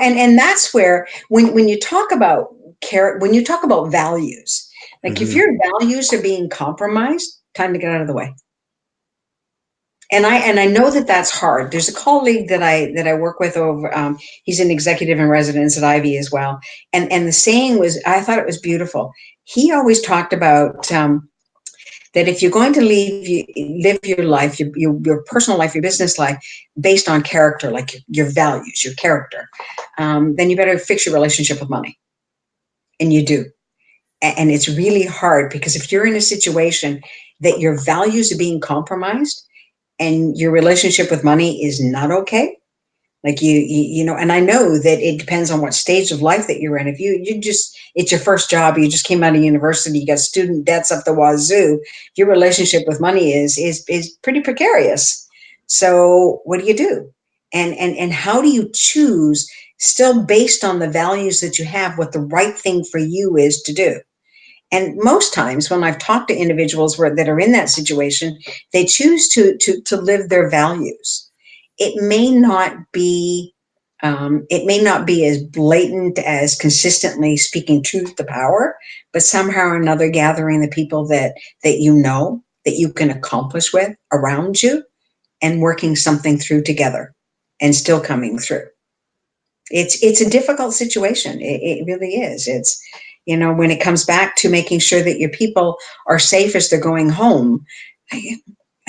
and that's where, when you talk about when you talk about values, like, if your values are being compromised, time to get out of the way. And I know that that's hard. There's a colleague that I work with over. He's an executive in residence at Ivy as well, and the saying was, I thought it was beautiful. He always talked about, that if you're going to live your life, your personal life, your business life, based on character, like your values, your character, then you better fix your relationship with money. And you do. And it's really hard, because if you're in a situation that your values are being compromised and your relationship with money is not okay, like, and I know that it depends on what stage of life that you're in. If it's your first job, you just came out of university, you got student debts up the wazoo, your relationship with money is pretty precarious. So what do? And how do you choose, still based on the values that you have, what the right thing for you is to do? And most times when I've talked to individuals that are in that situation, they choose to live their values. It may not be as blatant as consistently speaking truth to power, but somehow or another gathering the people that that you can accomplish with around you, and working something through together, and still coming through. It's a difficult situation. It really is. It's, when it comes back to making sure that your people are safe as they're going home.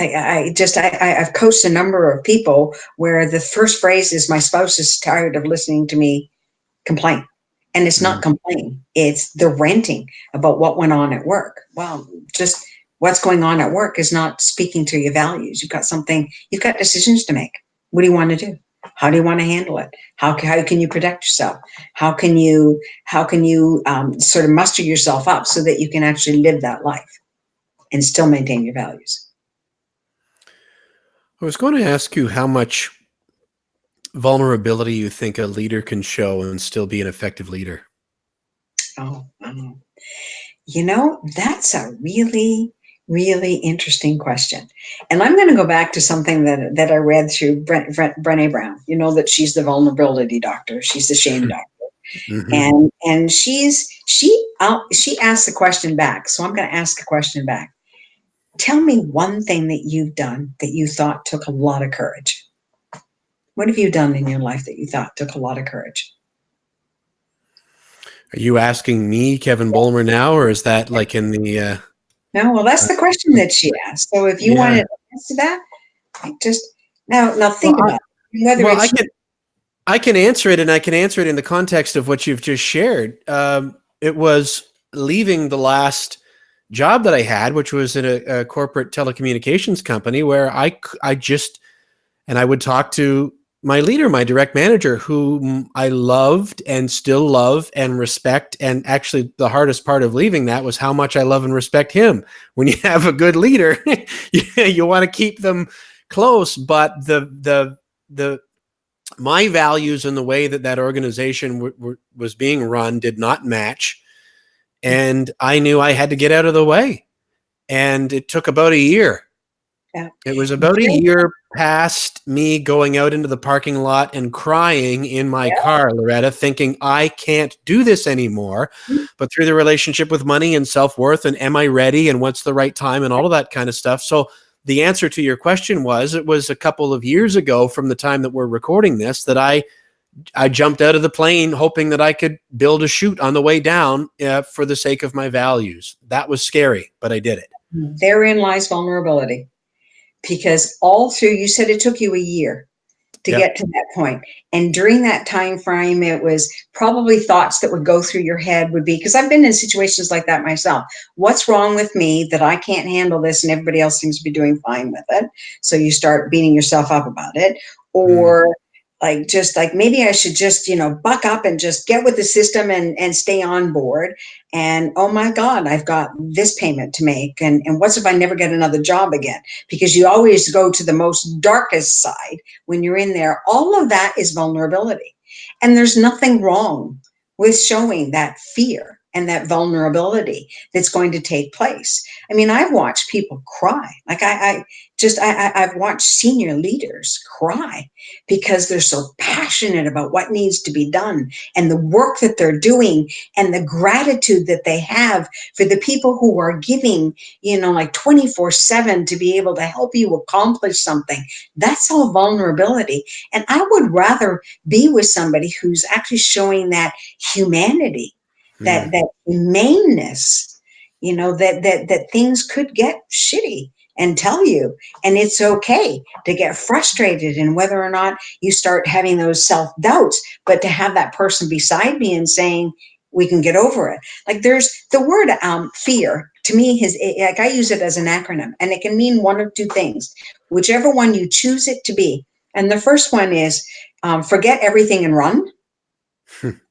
I've coached a number of people where the first phrase is, my spouse is tired of listening to me complain. And it's not complain, it's the ranting about what went on at work. Well, just what's going on at work is not speaking to your values. You've got decisions to make. What do you want to do? How do you want to handle it? How can you protect yourself? How can you sort of muster yourself up so that you can actually live that life and still maintain your values? I was going to ask you how much vulnerability you think a leader can show and still be an effective leader. Oh, that's a really, really interesting question. And I'm going to go back to something that I read through Brené Brown. You know that she's the vulnerability doctor. She's the shame doctor. And she asked the question back. So I'm going to ask the question back. Tell me one thing that you've done that you thought took a lot of courage. What have you done in your life that you thought took a lot of courage? Are you asking me, Kevin Bulmer, now, or is that like in the... No, well, that's the question that she asked. So if you wanted to answer that, just now think about it. Whether it's I can answer it, and I can answer it in the context of what you've just shared. It was leaving the last job that I had, which was in a corporate telecommunications company, where I just, and I would talk to my leader, my direct manager, whom I loved and still love and respect. And actually, the hardest part of leaving that was how much I love and respect him. When you have a good leader, you want to keep them close, but the my values and the way that organization was being run did not match, and I knew I had to get out of the way. And it took about a year. Yeah. It was about a year past me going out into the parking lot and crying in my car, Loretta, thinking I can't do this anymore. But through the relationship with money and self-worth and am I ready and what's the right time and all of that kind of stuff. So the answer to your question was, it was a couple of years ago from the time that we're recording this that I jumped out of the plane hoping that I could build a chute on the way down for the sake of my values. That was scary, but I did it. Therein lies vulnerability, because all through, you said it took you a year to get to that point. And during that time frame, it was probably thoughts that would go through your head would be, because I've been in situations like that myself. What's wrong with me that I can't handle this and everybody else seems to be doing fine with it? So you start beating yourself up about it. Or like, just like, maybe I should just, buck up and just get with the system and stay on board. And oh my God, I've got this payment to make. And what's if I never get another job again? Because you always go to the most darkest side when you're in there. All of that is vulnerability. And there's nothing wrong with showing that fear and that vulnerability that's going to take place. I mean, I've watched people cry. Like I've watched senior leaders cry because they're so passionate about what needs to be done and the work that they're doing and the gratitude that they have for the people who are giving, like 24/7 to be able to help you accomplish something. That's all vulnerability. And I would rather be with somebody who's actually showing that humanity, that humaneness, that things could get shitty, and tell you, and it's okay to get frustrated, and whether or not you start having those self-doubts, but to have that person beside me and saying, we can get over it. Like, there's the word fear, to me, like, I use it as an acronym, and it can mean one of two things, whichever one you choose it to be. And the first one is forget everything and run,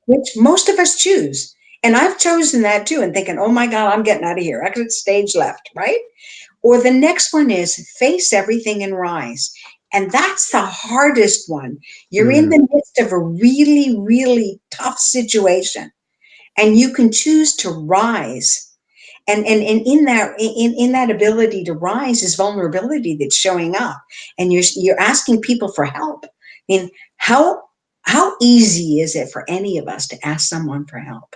which most of us choose. And I've chosen that too, and thinking, oh my God, I'm getting out of here. Exit stage left, right? Or the next one is face everything and rise. And that's the hardest one. You're in the midst of a really, really tough situation, and you can choose to rise. And in that ability to rise is vulnerability that's showing up. And you're asking people for help. I mean, how easy is it for any of us to ask someone for help?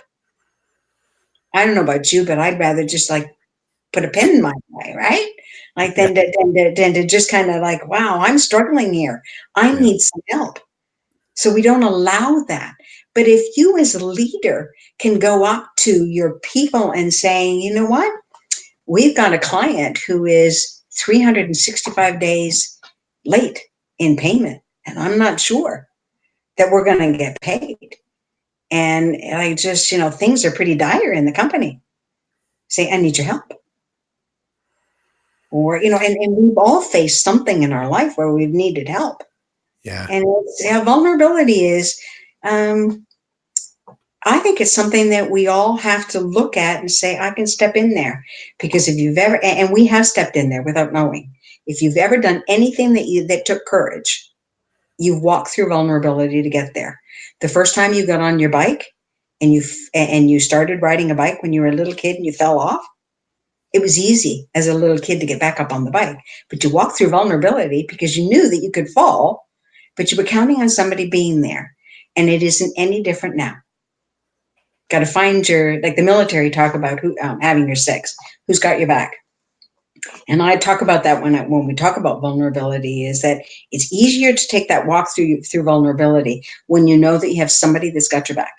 I don't know about you, but I'd rather just like put a pin in my eye, right? Like than to just kind of like, wow, I'm struggling here. I need some help. So we don't allow that. But if you as a leader can go up to your people and saying, you know what? We've got a client who is 365 days late in payment, and I'm not sure that we're going to get paid. And I just, things are pretty dire in the company. Say, I need your help. Or, and we've all faced something in our life where we've needed help. Yeah. And vulnerability is, I think it's something that we all have to look at and say, I can step in there. Because if you've ever, and we have stepped in there without knowing, if you've ever done anything that took courage, you've walked through vulnerability to get there. The first time you got on your bike and you started riding a bike when you were a little kid and you fell off, it was easy as a little kid to get back up on the bike. But you walked through vulnerability because you knew that you could fall, but you were counting on somebody being there. And it isn't any different now. Got to find like the military talk about having your six, who's got your back. And I talk about that when we talk about vulnerability, is that it's easier to take that walk through vulnerability when you know that you have somebody that's got your back.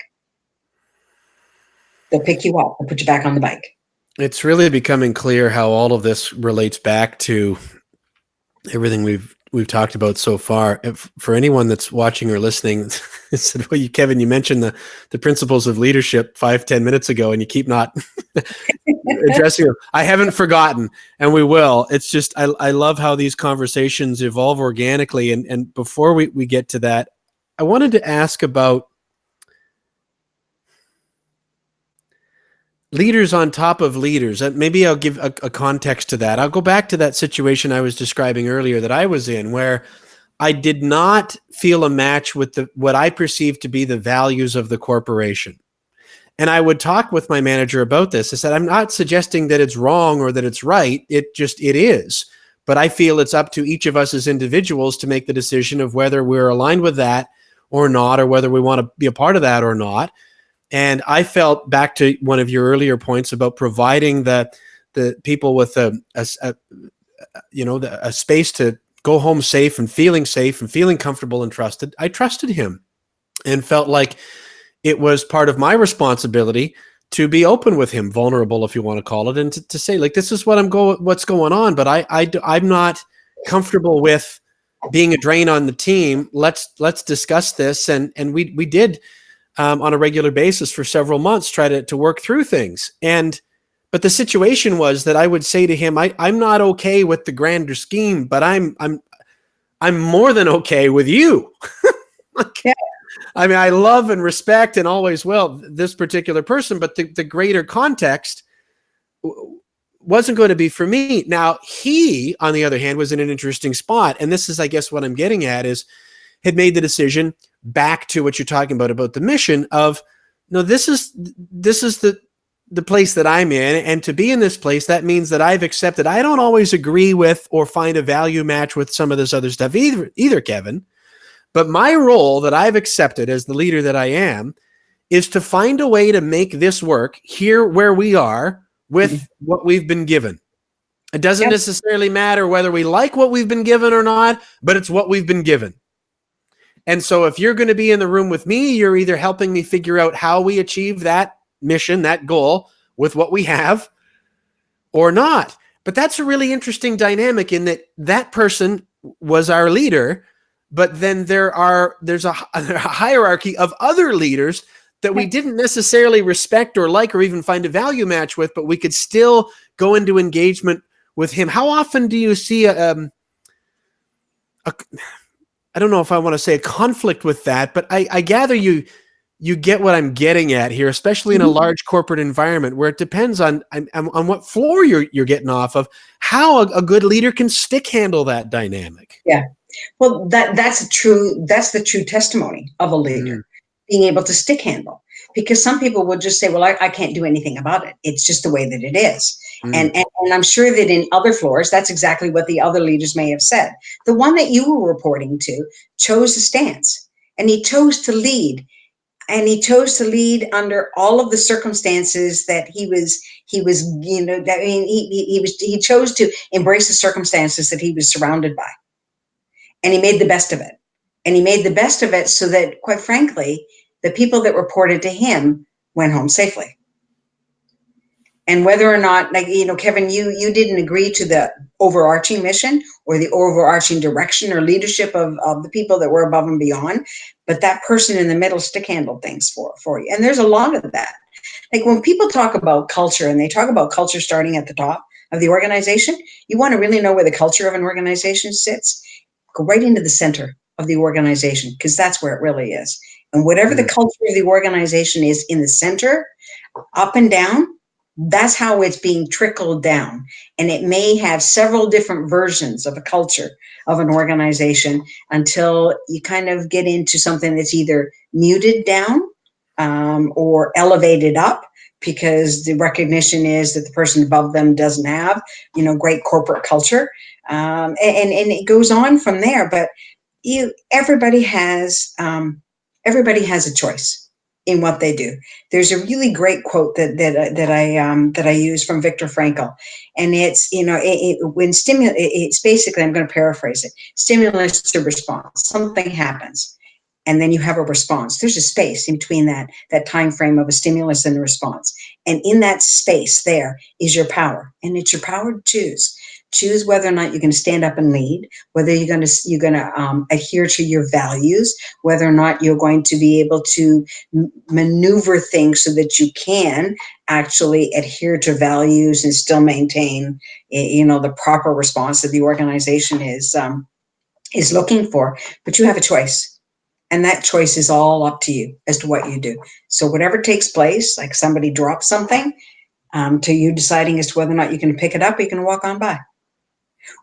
They'll pick you up, they'll put you back on the bike. It's really becoming clear how all of this relates back to everything we've talked about so far. For anyone that's watching or listening, said, "Well, Kevin, you mentioned the principles of leadership 5-10 minutes ago, and you keep not addressing them." I haven't forgotten, and we will. It's just I love how these conversations evolve organically. And before we get to that, I wanted to ask about leaders on top of leaders. Maybe I'll give a context to that. I'll go back to that situation I was describing earlier that I was in, where I did not feel a match with what I perceived to be the values of the corporation. And I would talk with my manager about this. I said, I'm not suggesting that it's wrong or that it's right. It is. But I feel it's up to each of us as individuals to make the decision of whether we're aligned with that or not, or whether we want to be a part of that or not. And I felt, back to one of your earlier points about providing the people with a space to go home safe and feeling comfortable and trusted. I trusted him and felt like it was part of my responsibility to be open with him, vulnerable, if you want to call it, and to say, like, this is what's going on, but I'm not comfortable with being a drain on the team. Let's discuss this. And we did, on a regular basis for several months, try to work through things. But the situation was that I would say to him, I'm not okay with the grander scheme, but I'm more than okay with you. Yeah. I mean, I love and respect and always will this particular person, but the greater context wasn't going to be for me. Now, he, on the other hand, was in an interesting spot. And this is, I guess, what I'm getting at is, had made the decision, back to what you're talking about the mission of, no, this is the place that I'm in. And to be in this place, that means that I've accepted, I don't always agree with or find a value match with some of this other stuff either, Kevin. But my role that I've accepted as the leader that I am is to find a way to make this work here where we are with what we've been given. It doesn't necessarily matter whether we like what we've been given or not, but it's what we've been given. And so if you're going to be in the room with me, you're either helping me figure out how we achieve that mission, that goal with what we have, or not. But that's a really interesting dynamic in that person was our leader, but then there's a hierarchy of other leaders that we didn't necessarily respect or like or even find a value match with, but we could still go into engagement with him. How often do you see I don't know if I want to say a conflict with that, but I gather you get what I'm getting at here, especially in a large corporate environment where it depends on what floor you're getting off of, how a good leader can stick handle that dynamic. Yeah. Well, that's the true testimony of a leader, being able to stick handle, because some people will just say, well, I can't do anything about it. It's just the way that it is. And I'm sure that in other floors, that's exactly what the other leaders may have said. The one that you were reporting to chose a stance, and he chose to lead. And he chose to lead under all of the circumstances that he chose to embrace the circumstances that he was surrounded by. And he made the best of it. And he made the best of it so that, quite frankly, the people that reported to him went home safely. And whether or not, Kevin, you didn't agree to the overarching mission or the overarching direction or leadership of the people that were above and beyond, but that person in the middle stick handled things for you. And there's a lot of that. Like when people talk about culture, and they talk about culture starting at the top of the organization, you want to really know where the culture of an organization sits, go right into the center of the organization, because that's where it really is. And whatever the culture of the organization is in the center, up and down, that's how it's being trickled down. And it may have several different versions of a culture of an organization until you kind of get into something that's either muted down or elevated up, because the recognition is that the person above them doesn't have, great corporate culture. And it goes on from there. But everybody has a choice in what they do. There's a really great quote that I use from Viktor Frankl, and it's it's basically, I'm going to paraphrase it: stimulus to response. Something happens, and then you have a response. There's a space in between that time frame of a stimulus and a response, and in that space there is your power, and it's your power to choose. choose whether or not you're going to stand up and lead, whether you're going to adhere to your values, whether or not you're going to be able to maneuver things so that you can actually adhere to values and still maintain, the proper response that the organization is looking for. But you have a choice. And that choice is all up to you as to what you do. So whatever takes place, like somebody drops something, to you deciding as to whether or not you can pick it up, or you can walk on by.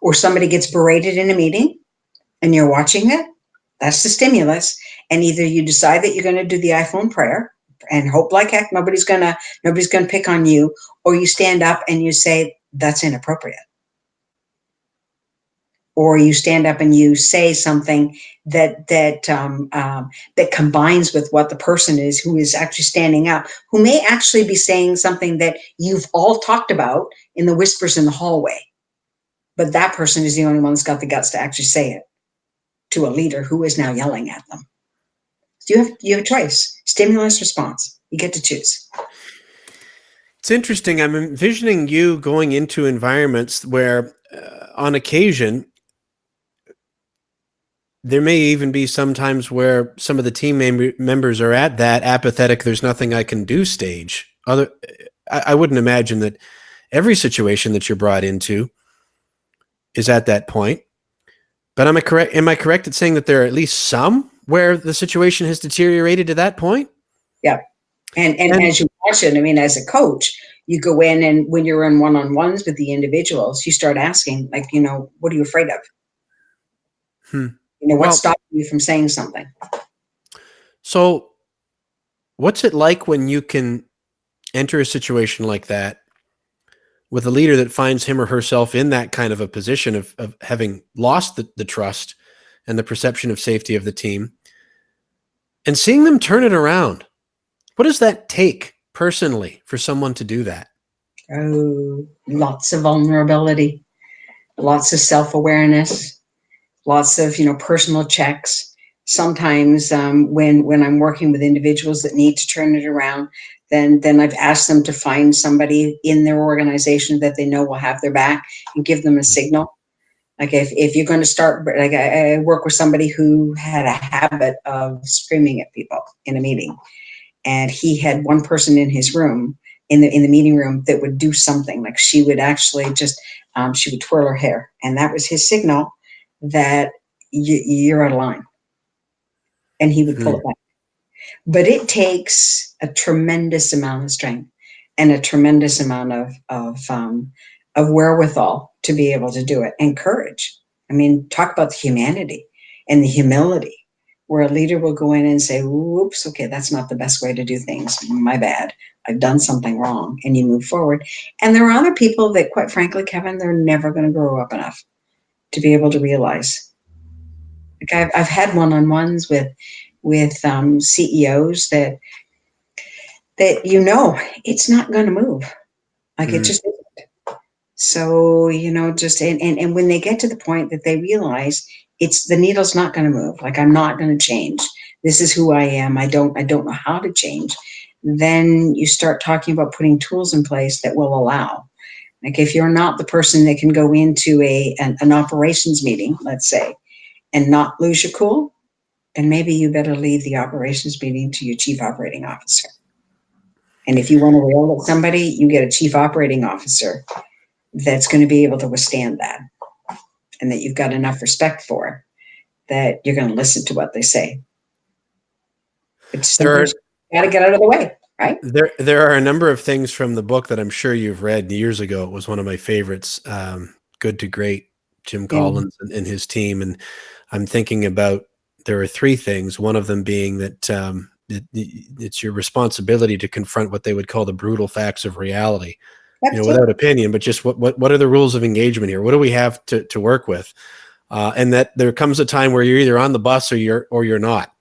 Or somebody gets berated in a meeting and you're watching it, that's the stimulus. And either you decide that you're going to do the iPhone prayer and hope like heck nobody's gonna pick on you, or you stand up and you say, that's inappropriate. Or you stand up and you say something that combines with what the person is who is actually standing up, who may actually be saying something that you've all talked about in the whispers in the hallway, but that person is the only one that's got the guts to actually say it to a leader who is now yelling at them. So you have a choice: stimulus, response. You get to choose. It's interesting. I'm envisioning you going into environments where, on occasion, there may even be some times where some of the team members are at that apathetic, there's nothing I can do stage. I wouldn't imagine that every situation that you're brought into is at that point. But am I correct in saying that there are at least some where the situation has deteriorated to that point? Yeah. And as you watch it, I mean, as a coach, you go in, and when you're in one-on-ones with the individuals, you start asking, like, what are you afraid of? What's stopping you from saying something? So what's it like when you can enter a situation like that with a leader that finds him or herself in that kind of a position of having lost the trust and the perception of safety of the team, and seeing them turn it around? What does that take personally for someone to do that? Oh, lots of vulnerability, lots of self-awareness, lots of, personal checks. Sometimes when I'm working with individuals that need to turn it around, then I've asked them to find somebody in their organization that they know will have their back and give them a signal. Like if you're going to start, like I work with somebody who had a habit of screaming at people in a meeting, and he had one person in his room, in the meeting room, that would do something. Like she would actually just she would twirl her hair, and that was his signal that you're out of line, and he would pull it back. But it takes a tremendous amount of strength and a tremendous amount of wherewithal to be able to do it, and courage. I mean, talk about the humanity and the humility, where a leader will go in and say, "Whoops, okay, that's not the best way to do things. My bad. I've done something wrong," and you move forward. And there are other people that, quite frankly, Kevin, they're never going to grow up enough to be able to realize. Like I've had one-on-ones with CEOs that it's not going to move. Like it just isn't. So just and when they get to the point that they realize it's the needle's not going to move, like I'm not going to change. This is who I am. I don't know how to change. Then you start talking about putting tools in place that will allow. Like if you're not the person that can go into an operations meeting, let's say, and not lose your cool, then maybe you better leave the operations meeting to your chief operating officer. And if you want to rail at somebody, you get a chief operating officer that's going to be able to withstand that, and that you've got enough respect for, that you're going to listen to what they say. It's got to get out of the way, right? There are a number of things from the book that I'm sure you've read years ago. It was one of my favorites, Good to Great, Jim Collins and his team. And I'm thinking about, there are three things, one of them being that it's your responsibility to confront what they would call the brutal facts of reality. Without opinion, but just what are the rules of engagement here? What do we have to work with? And that there comes a time where you're either on the bus or you're not.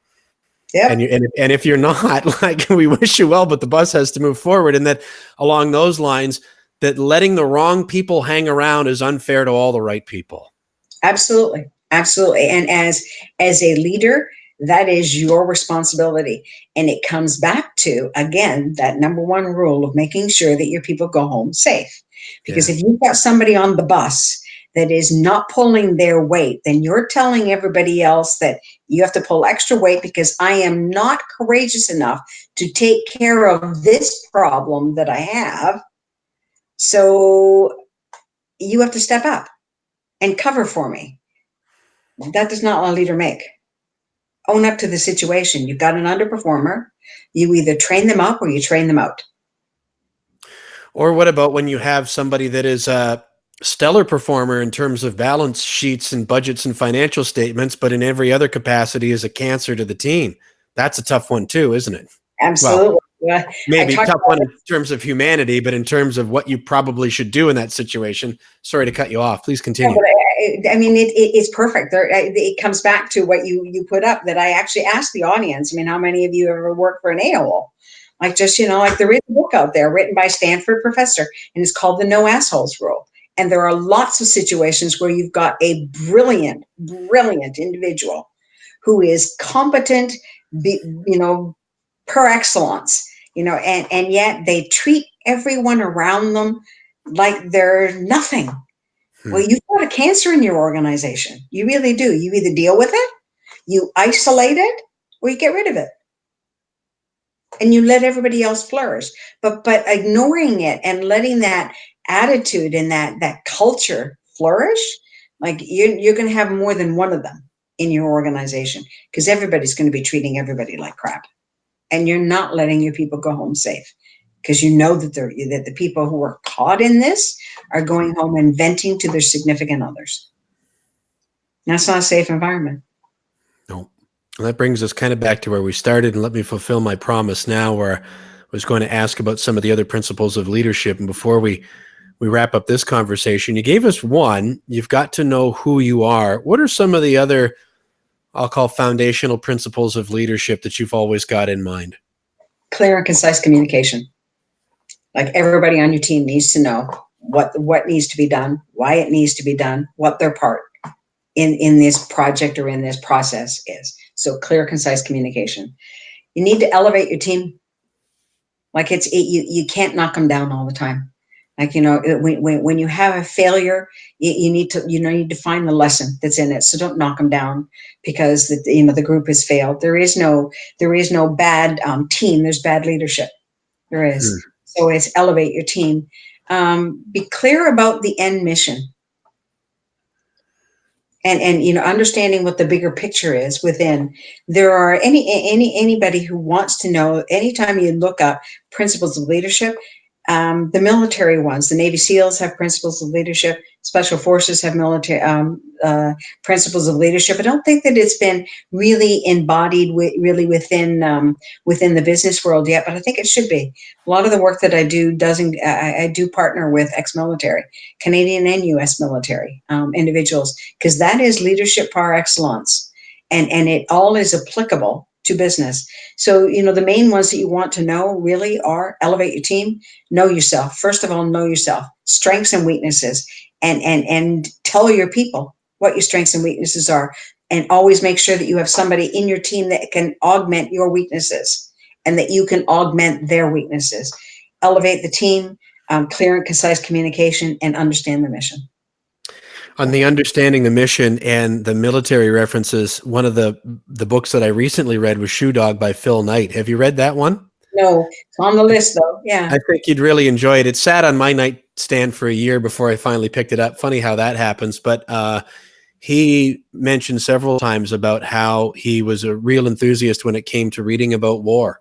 Yep. And if you're not, like, we wish you well, but the bus has to move forward. And that along those lines, that letting the wrong people hang around is unfair to all the right people. Absolutely. Absolutely. And as a leader, that is your responsibility. And it comes back to, again, that number one rule of making sure that your people go home safe. Because if you've got somebody on the bus that is not pulling their weight, then you're telling everybody else that you have to pull extra weight because I am not courageous enough to take care of this problem that I have. So you have to step up and cover for me. That does not a leader make. Own up to the situation. You've got an underperformer. You either train them up or you train them out. Or what about when you have somebody that is a stellar performer in terms of balance sheets and budgets and financial statements, but in every other capacity is a cancer to the team? That's a tough one too, isn't it? Absolutely. Well, maybe tough one in terms of humanity, but in terms of what you probably should do in that situation. Sorry to cut you off. Please continue. I mean, it's perfect. It comes back to what you put up, that I actually asked the audience. I mean, how many of you ever worked for an AOL? Like, just, like, there is a book out there written by a Stanford professor, and it's called The No Assholes Rule. And there are lots of situations where you've got a brilliant, brilliant individual who is competent, per excellence, and yet they treat everyone around them like they're nothing. Well, you've got a cancer in your organization. You really do. You either deal with it, you isolate it, or you get rid of it. And you let everybody else flourish. But ignoring it and letting that attitude and that culture flourish, like, you're going to have more than one of them in your organization, because everybody's going to be treating everybody like crap. And you're not letting your people go home safe, because you know that the people who are caught in this are going home and venting to their significant others. And that's not a safe environment. No. And that brings us kind of back to where we started, and let me fulfill my promise now, where I was going to ask about some of the other principles of leadership. And before we wrap up this conversation, you gave us one: you've got to know who you are. What are some of the other, I'll call, foundational principles of leadership that you've always got in mind? Clear and concise communication. Like, everybody on your team needs to know what needs to be done, why it needs to be done, what their part in this project or in this process is. So clear, concise communication. You need to elevate your team. Like, you can't knock them down all the time. Like, when you have a failure, you need to find the lesson that's in it. So don't knock them down because the group has failed. There is no bad team. There's bad leadership. There is. So it's elevate your team. Be clear about the end mission. And understanding what the bigger picture is within. There are anybody who wants to know, anytime you look up principles of leadership, the military ones, the Navy SEALs have principles of leadership. Special Forces have military principles of leadership. I don't think that it's been really embodied within the business world yet, but I think it should be. A lot of the work that I do I do partner with ex-military, Canadian and U.S. military individuals, because that is leadership par excellence, and it all is applicable to business. So, the main ones that you want to know really are: elevate your team, know yourself. First of all, know yourself, strengths and weaknesses, and tell your people what your strengths and weaknesses are. And always make sure that you have somebody in your team that can augment your weaknesses and that you can augment their weaknesses. Elevate the team, clear and concise communication, and understand the mission. On the understanding the mission and the military references, one of the books that I recently read was Shoe Dog by Phil Knight. Have you read that one? No, it's on the list though. Yeah. I think you'd really enjoy it. It sat on my nightstand for a year before I finally picked it up. Funny how that happens. But he mentioned several times about how he was a real enthusiast when it came to reading about war.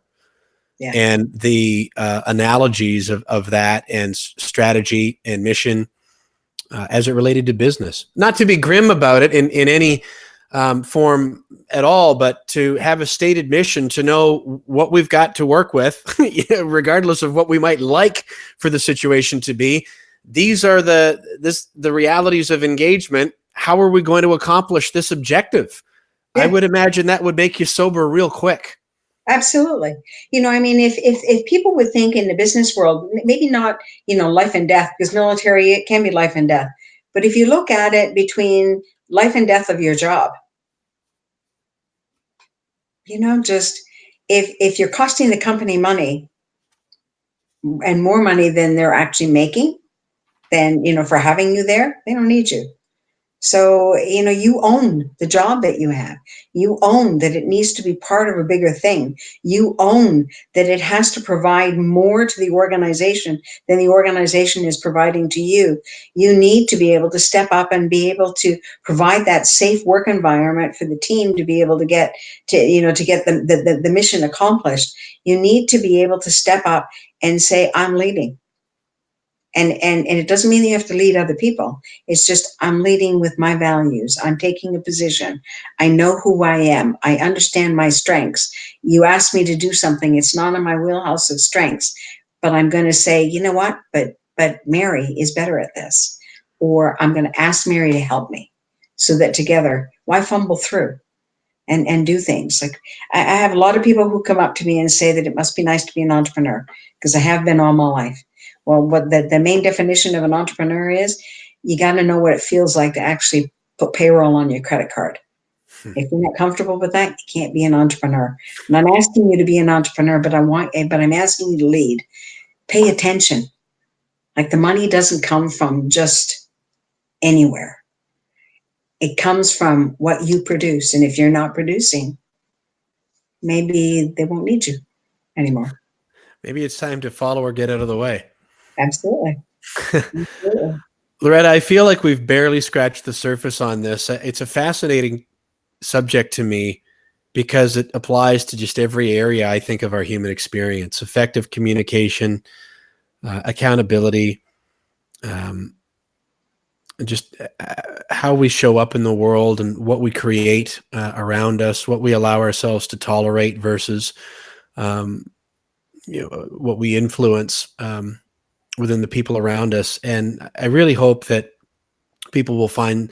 Yeah. And the analogies of that and strategy and mission as it related to business. Not to be grim about it in any form at all, but to have a stated mission, to know what we've got to work with, regardless of what we might like for the situation to be. These are the realities of engagement. How are we going to accomplish this objective? Yeah. I would imagine that would make you sober real quick. Absolutely. If people would think in the business world, maybe not, life and death, because military, it can be life and death. But if you look at it between life and death of your job, just if you're costing the company money and more money than they're actually making, then, for having you there, they don't need you. So, you own the job that you have. You own that it needs to be part of a bigger thing. You own that it has to provide more to the organization than the organization is providing to you. You need to be able to step up and be able to provide that safe work environment for the team to be able to get to get the mission accomplished. You need to be able to step up and say, I'm leading. And it doesn't mean that you have to lead other people. It's just, I'm leading with my values. I'm taking a position. I know who I am. I understand my strengths. You ask me to do something, it's not in my wheelhouse of strengths, but I'm going to say, you know what? But Mary is better at this. Or I'm going to ask Mary to help me so that together, why fumble through and do things? Like, I have a lot of people who come up to me and say that it must be nice to be an entrepreneur, because I have been all my life. Well, what the main definition of an entrepreneur is, you got to know what it feels like to actually put payroll on your credit card. If you're not comfortable with that, you can't be an entrepreneur. And I'm asking you to be an entrepreneur, but I'm asking you to lead. Pay attention. Like, the money doesn't come from just anywhere. It comes from what you produce. And if you're not producing, maybe they won't need you anymore. Maybe it's time to follow or get out of the way. Absolutely. Absolutely. Loretta, I feel like we've barely scratched the surface on this. It's a fascinating subject to me because it applies to just every area, I think, of our human experience: effective communication, accountability, just how we show up in the world and what we create around us, what we allow ourselves to tolerate versus what we influence within the people around us. And I really hope that people will find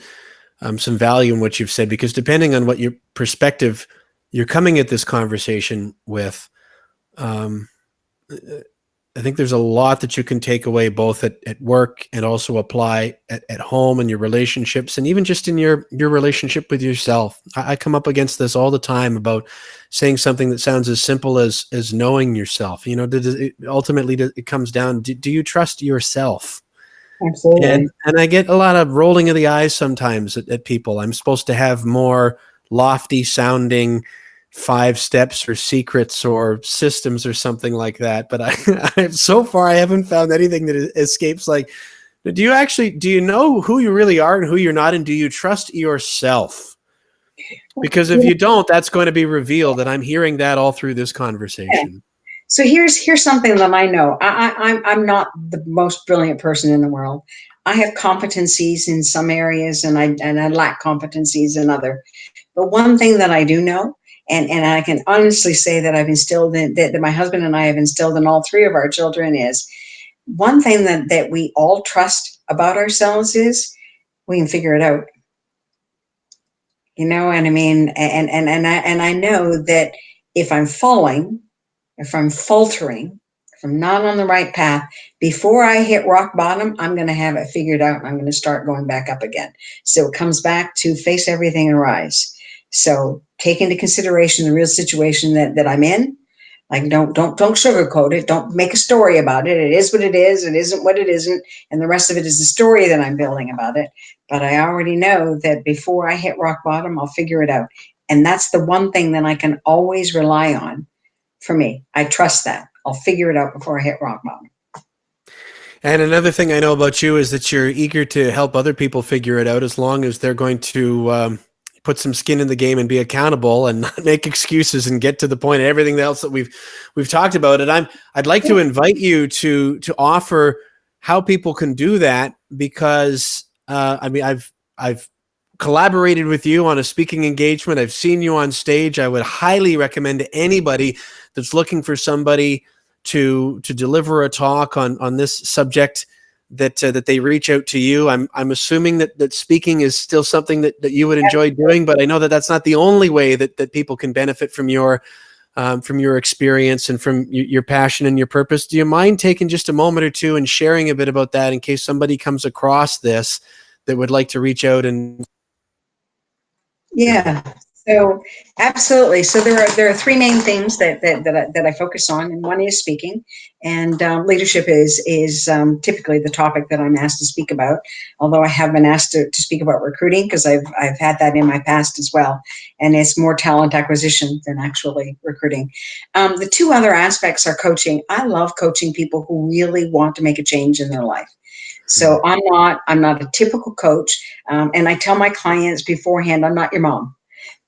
some value in what you've said, because depending on what your perspective you're coming at this conversation with, I think there's a lot that you can take away both at work and also apply at home and your relationships, and even just in your relationship with yourself. I come up against this all the time about saying something that sounds as simple as knowing yourself. Ultimately it comes down, do you trust yourself? Absolutely. And I get a lot of rolling of the eyes sometimes at people. I'm supposed to have more lofty sounding 5 steps or secrets or systems or something like that. But so far I haven't found anything that escapes. Like, do you know who you really are and who you're not? And do you trust yourself? Because if you don't, that's going to be revealed. And I'm hearing that all through this conversation. So here's something that I know. I'm not the most brilliant person in the world. I have competencies in some areas, and I lack competencies in other. But one thing that I do know, and I can honestly say that I've instilled in, that my husband and I have instilled in all 3 of our children, is one thing that we all trust about ourselves is we can figure it out. And I mean, and I know that if I'm falling, if I'm faltering, if I'm not on the right path, before I hit rock bottom, I'm going to have it figured out, and I'm going to start going back up again. So it comes back to face everything and rise. So take into consideration the real situation that I'm in. Like, don't sugarcoat it. Don't make a story about it. It is what it is. It isn't what it isn't. And the rest of it is the story that I'm building about it. But I already know that before I hit rock bottom, I'll figure it out. And that's the one thing that I can always rely on. For me, I trust that. I'll figure it out before I hit rock bottom. And another thing I know about you is that you're eager to help other people figure it out, as long as they're going to put some skin in the game and be accountable and not make excuses and get to the point of everything else that we've talked about. And I'd like to invite you to offer how people can do that, because I mean, I've collaborated with you on a speaking engagement. I've seen you on stage. I would highly recommend to anybody that's looking for somebody to deliver a talk on this subject that they reach out to you. I'm assuming that speaking is still something that you would enjoy doing, but I know that that's not the only way that people can benefit from your experience and from your passion and your purpose. Do you mind taking just a moment or two and sharing a bit about that, in case somebody comes across this that would like to reach out and... Yeah. So absolutely. So there are three main themes that I focus on, and one is speaking, and leadership is typically the topic that I'm asked to speak about. Although I have been asked to speak about recruiting because I've had that in my past as well, and it's more talent acquisition than actually recruiting. The two other aspects are coaching. I love coaching people who really want to make a change in their life. So I'm not a typical coach, and I tell my clients beforehand, I'm not your mom.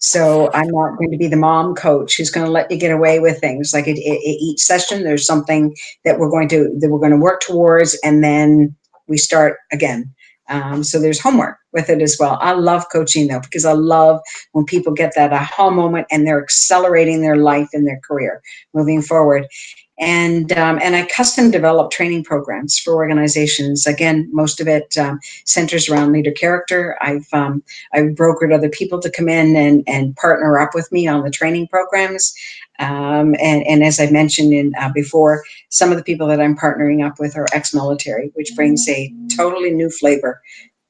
So I'm not going to be the mom coach who's going to let you get away with things. Like each session, there's something that we're going to work towards, and then we start again. So there's homework with it as well. I love coaching though, because I love when people get that aha moment and they're accelerating their life and their career moving forward. And I custom develop training programs for organizations. Again, most of it centers around leader character. I've brokered other people to come in and partner up with me on the training programs. And as I mentioned before, some of the people that I'm partnering up with are ex-military, which brings a totally new flavor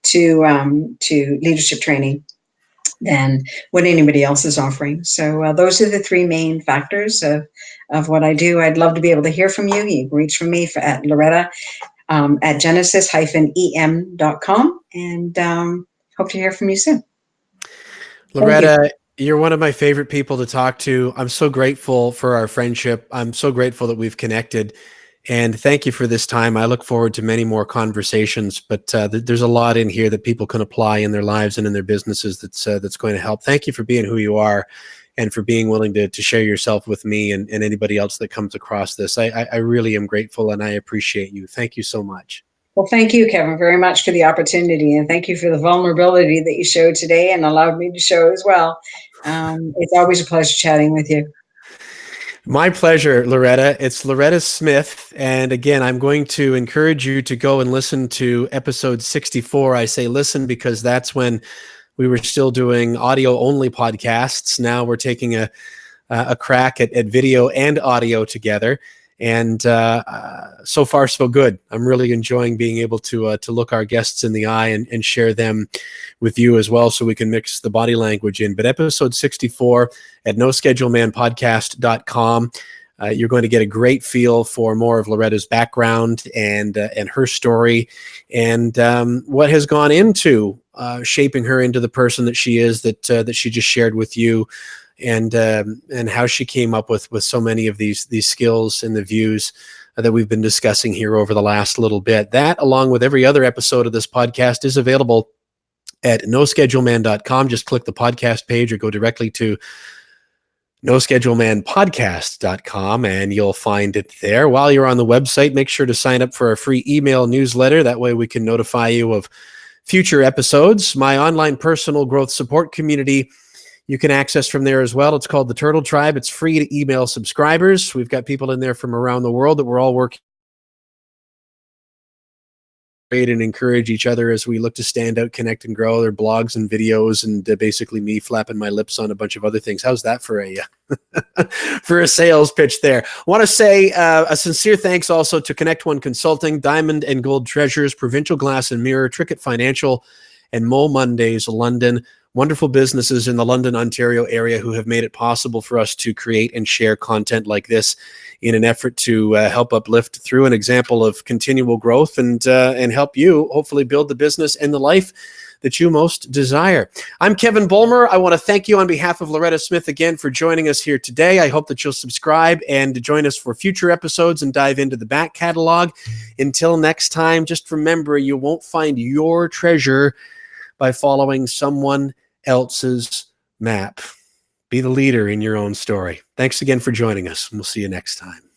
to leadership training than what anybody else is offering. So those are the three main factors of what I do. I'd love to be able to hear from you. You can reach from me at Loretta at genesis-em.com, and hope to hear from you soon. Loretta, you're one of my favorite people to talk to. I'm so grateful for our friendship. I'm so grateful that we've connected. And thank you for this time. I look forward to many more conversations, but there's a lot in here that people can apply in their lives and in their businesses that's going to help. Thank you for being who you are and for being willing to share yourself with me and anybody else that comes across this. I really am grateful, and I appreciate you. Thank you so much. Well, thank you, Kevin, very much for the opportunity, and thank you for the vulnerability that you showed today and allowed me to show as well. It's always a pleasure chatting with you. My pleasure, Loretta. It's Loretta Smith. And again, I'm going to encourage you to go and listen to episode 64. I say listen because that's when we were still doing audio only podcasts. Now we're taking a crack at video and audio together. And so far, so good. I'm really enjoying being able to look our guests in the eye and share them with you as well, so we can mix the body language in. But episode 64 at noschedulmanpodcast.com, you're going to get a great feel for more of Loretta's background and her story, and what has gone into shaping her into the person that she is, that she just shared with you. And how she came up with so many of these skills and the views that we've been discussing here over the last little bit. That, along with every other episode of this podcast, is available at noscheduleman.com. Just click the podcast page or go directly to noschedulemanpodcast.com and you'll find it there. While you're on the website, make sure to sign up for a free email newsletter. That way we can notify you of future episodes. My online personal growth support community, you can access from there as well. It's called the Turtle Tribe. It's free to email subscribers. We've got people in there from around the world that we're all working and encourage each other as we look to stand out, connect, and grow. Their blogs and videos, and basically me flapping my lips on a bunch of other things. How's that for a for a sales pitch there? I want to say a sincere thanks also to Connect One Consulting, Diamond and Gold Treasures, Provincial Glass and Mirror, Trickett Financial, and Mo Mondays London. Wonderful businesses in the London, Ontario area who have made it possible for us to create and share content like this in an effort to help uplift through an example of continual growth and help you hopefully build the business and the life that you most desire. I'm Kevin Bulmer. I want to thank you on behalf of Loretta Smith again for joining us here today. I hope that you'll subscribe and join us for future episodes and dive into the back catalog. Until next time, just remember, you won't find your treasure by following someone else's map. Be the leader in your own story. Thanks again for joining us. We'll see you next time.